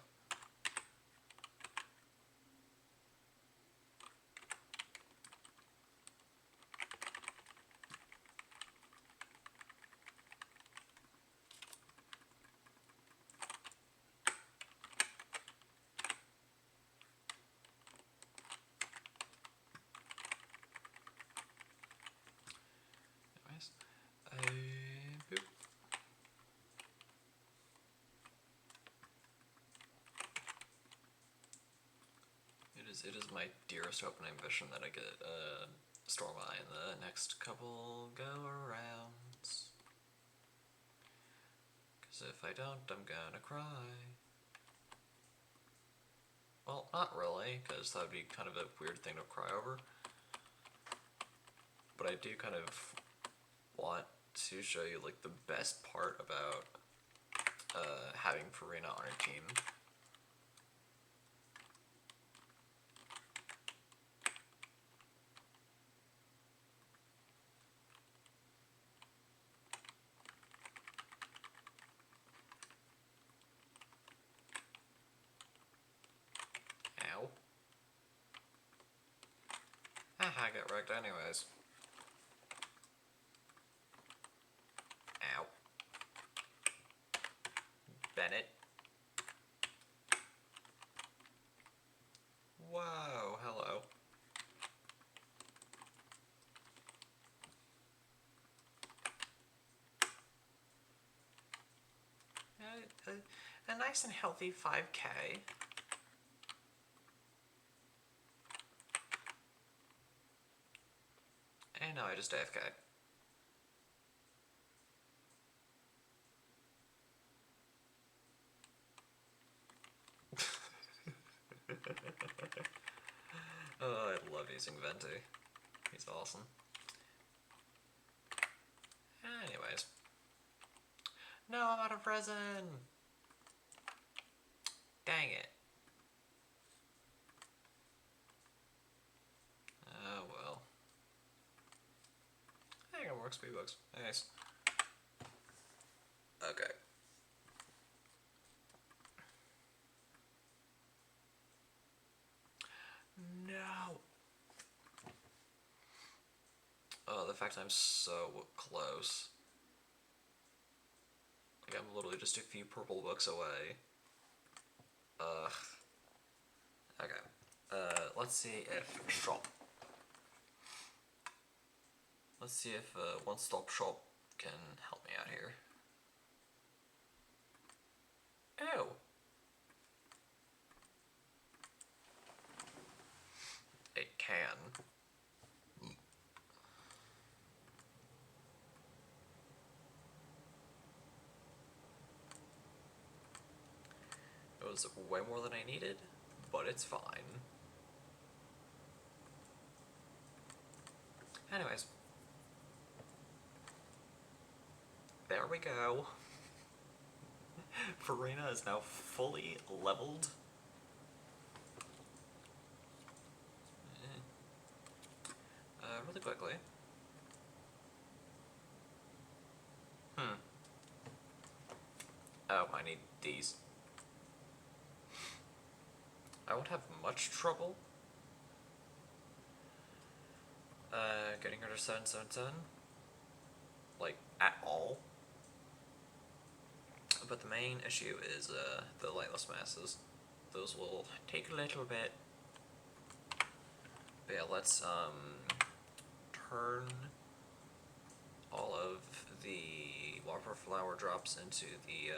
S1: Anyways, boop. It is my dearest hope and ambition that I get store-buy in the next couple go-arounds. Because if I don't, I'm gonna cry. Well, not really, because that would be kind of a weird thing to cry over. But I do kind of want to show you like the best part about having Farina on your team. Ow. I got wrecked anyways. Ow. Bennett. Whoa, hello. A nice and healthy 5K. And now I just AFK. Oh, I love using Venti. He's awesome. Anyways. No, I'm out of resin! Dang it. Oh well. I got more XP bucks. Nice. Okay. No! Oh, the fact I'm so close. Like, I'm literally just a few purple books away. Ugh. Okay. Let's see if shop. Let's see if one-stop shop can help me out here. Oh. It can. It was way more than I needed, but it's fine. Anyways. There we go. Farina is now fully leveled. Really quickly. Oh, I need these. I won't have much trouble getting her to 777. Like, at all. But the main issue is the lightless masses. Those will take a little bit. But yeah, let's turn all of the whopper flower drops into the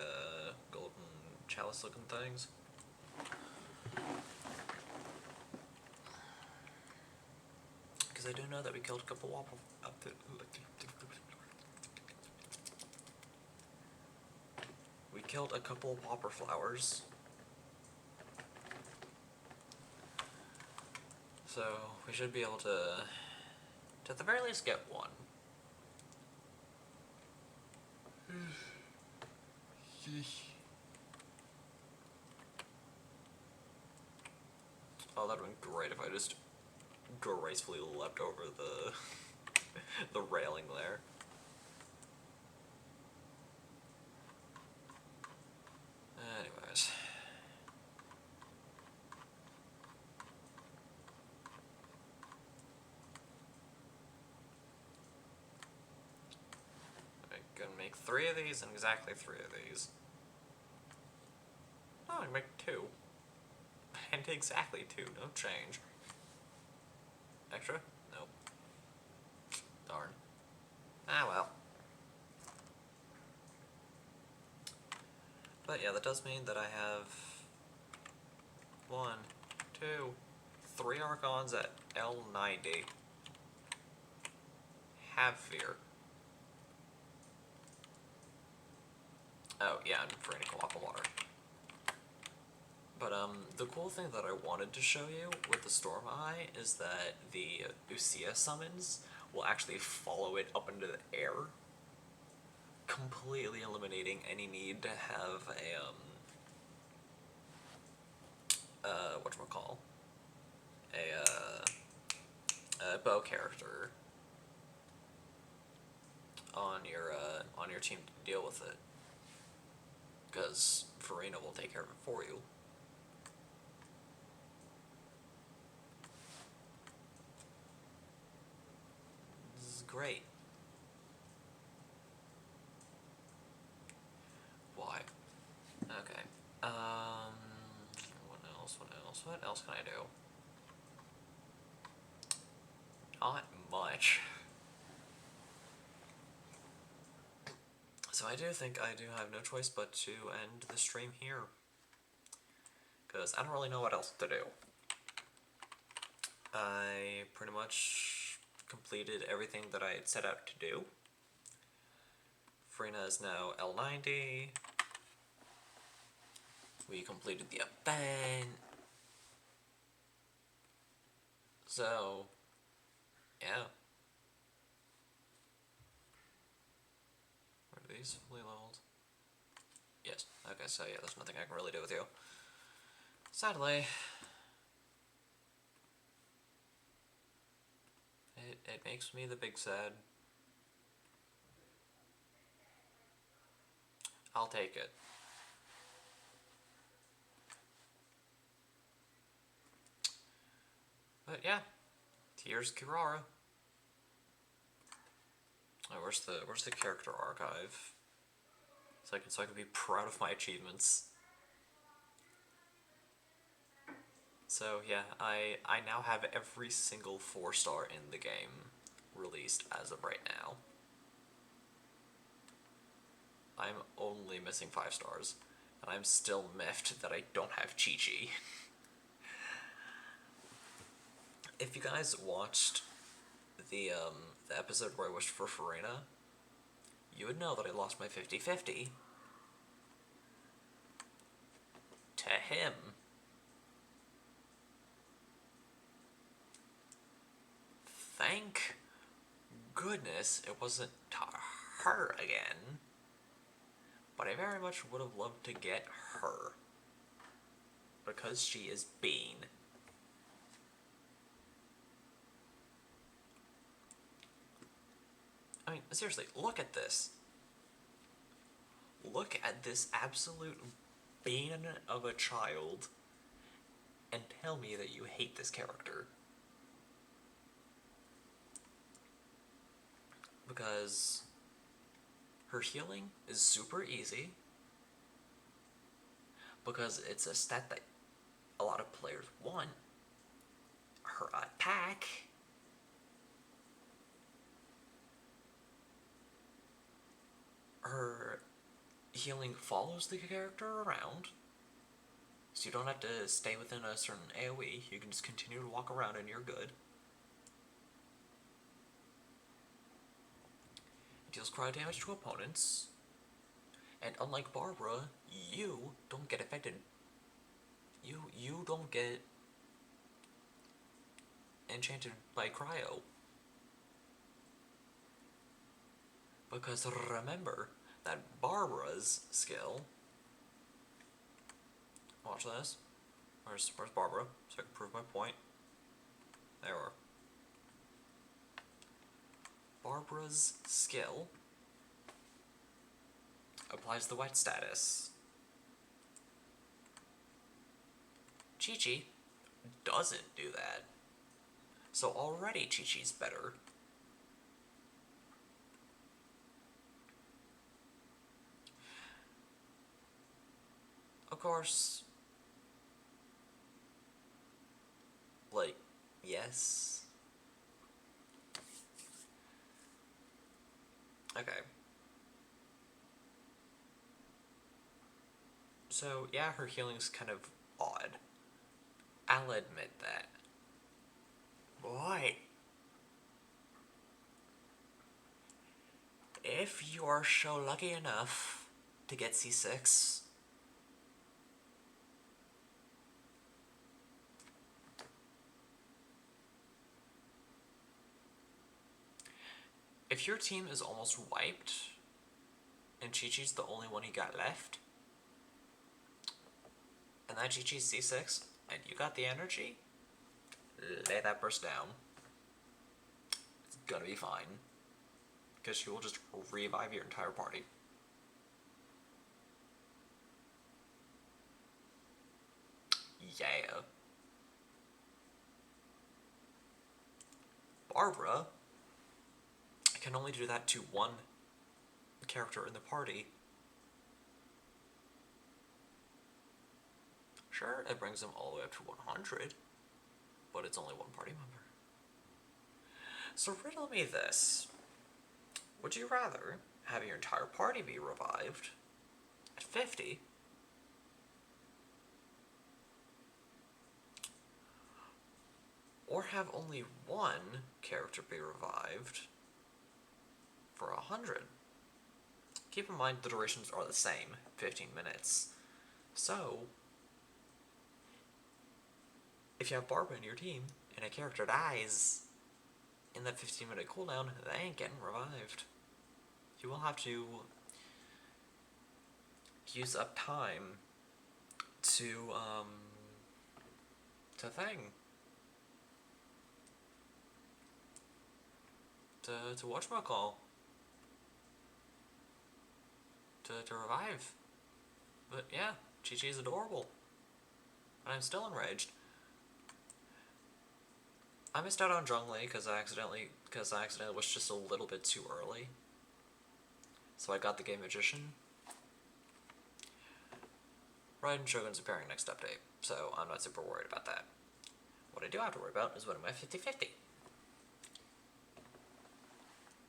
S1: golden chalice looking things. Because I do know that we killed a couple whopper. We killed a couple whopper flowers. So we should be able to at the very least get one. Oh, that'd been great if I just gracefully leapt over the the railing there. Anyways. I can make 3 of these and exactly 3 of these. Oh, I can make 2. And exactly 2, no change. Extra? Nope. Darn. Ah well. But yeah, that does mean that I have 1, 2, 3 Archons at L90. Have fear. Oh yeah, and for any co-op water. But the cool thing that I wanted to show you with the Storm Eye is that the Usia summons will actually follow it up into the air, completely eliminating any need to have a whatchamacall, a bow character on your team to deal with it, because Farina will take care of it for you. This is great. Why? Okay. What else? What else? What else can I do? Not much. So I do think I do have no choice but to end the stream here, because I don't really know what else to do. I pretty much completed everything that I had set out to do. Farina is now L90. We completed the event. So, yeah. Are these fully leveled? Yes. Okay, so yeah, there's nothing I can really do with you. Sadly. It makes me the big sad. I'll take it. But yeah, here's Kirara. Oh, where's the character archive? So I can be proud of my achievements. So yeah, I now have every single 4-star in the game released as of right now. I'm only missing 5 stars, and I'm still miffed that I don't have Chi-Chi. If you guys watched the episode where I wished for Farina, you would know that I lost my 50-50 to him. Thank goodness it wasn't to her again. But I very much would have loved to get her. Because she is Bean. I mean, seriously, look at this. Look at this absolute bean of a child and tell me that you hate this character. Because her healing is super easy. Because it's a stat that a lot of players want. Her attack. Her healing follows the character around. So you don't have to stay within a certain AoE. You can just continue to walk around and you're good. It deals cryo damage to opponents. And unlike Barbara, you don't get affected. You don't get enchanted by cryo. Because remember that Barbara's skill... Watch this. Where's Barbara? So I can prove my point. There we are. Barbara's skill applies the wet status. Chi-Chi doesn't do that. So already Chi-Chi's better. Of course, like, yes. Okay. So, yeah, her healing's kind of odd. I'll admit that. But if you are so lucky enough to get C6, if your team is almost wiped, and Chi-Chi's the only one he got left, and that Chi-Chi's C6, and you got the energy, lay that burst down. It's gonna be fine. Because she will just revive your entire party. Yeah. Barbara can only do that to one character in the party. Sure, it brings them all the way up to 100, but it's only one party member. So riddle me this. Would you rather have your entire party be revived at 50, or have only one character be revived for 100? Keep in mind the durations are the same, 15 minutes. So, if you have Barbara in your team, and a character dies in that 15-minute cooldown, they ain't getting revived. You will have to use up time to whatchamacall, to revive. But yeah, Chi-Chi's adorable. And I'm still enraged. I missed out on Zhongli because I accidentally was just a little bit too early. So I got the Game Magician. Raiden Shogun's appearing next update, so I'm not super worried about that. What I do have to worry about is winning my 50-50.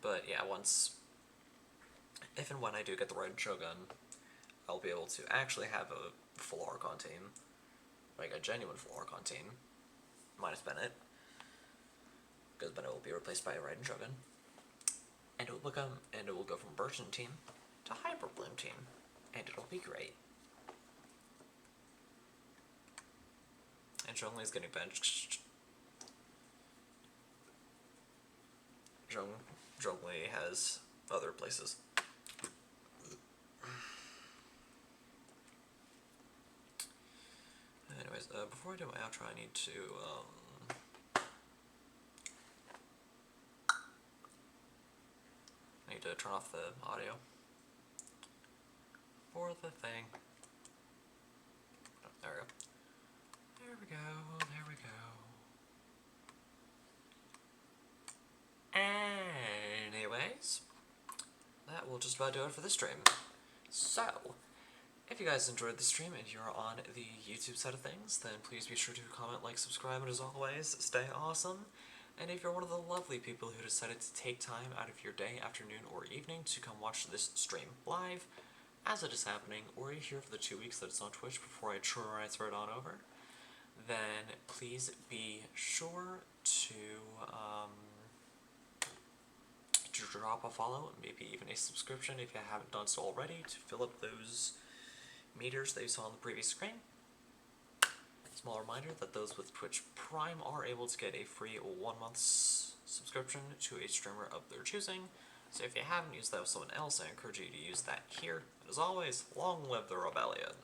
S1: But yeah, if and when I do get the right Shogun, I'll be able to actually have a full Archon team. Like a genuine full Archon team. Minus Bennett. Because Bennett will be replaced by a Raiden Shogun. And it will go from Burton team to Hyper Bloom team. And it'll be great. And Zhongli is getting benched. Zhongli has other places. Anyways, before I do my outro, I need to, turn off the audio for the thing. Oh, there we go. There we go, there we go. Anyways, that will just about do it for this stream. So, if you guys enjoyed the stream and you're on the YouTube side of things, then please be sure to comment, like, subscribe, and as always, stay awesome. And if you're one of the lovely people who decided to take time out of your day, afternoon, or evening to come watch this stream live, as it is happening, or you're here for the 2 weeks that it's on Twitch before I transfer it on over, then please be sure to drop a follow, maybe even a subscription if you haven't done so already, to fill up those meters that you saw on the previous screen. Small reminder that those with Twitch Prime are able to get a free 1 month subscription to a streamer of their choosing. So if you haven't used that with someone else, I encourage you to use that here. And as always, long live the rebellion.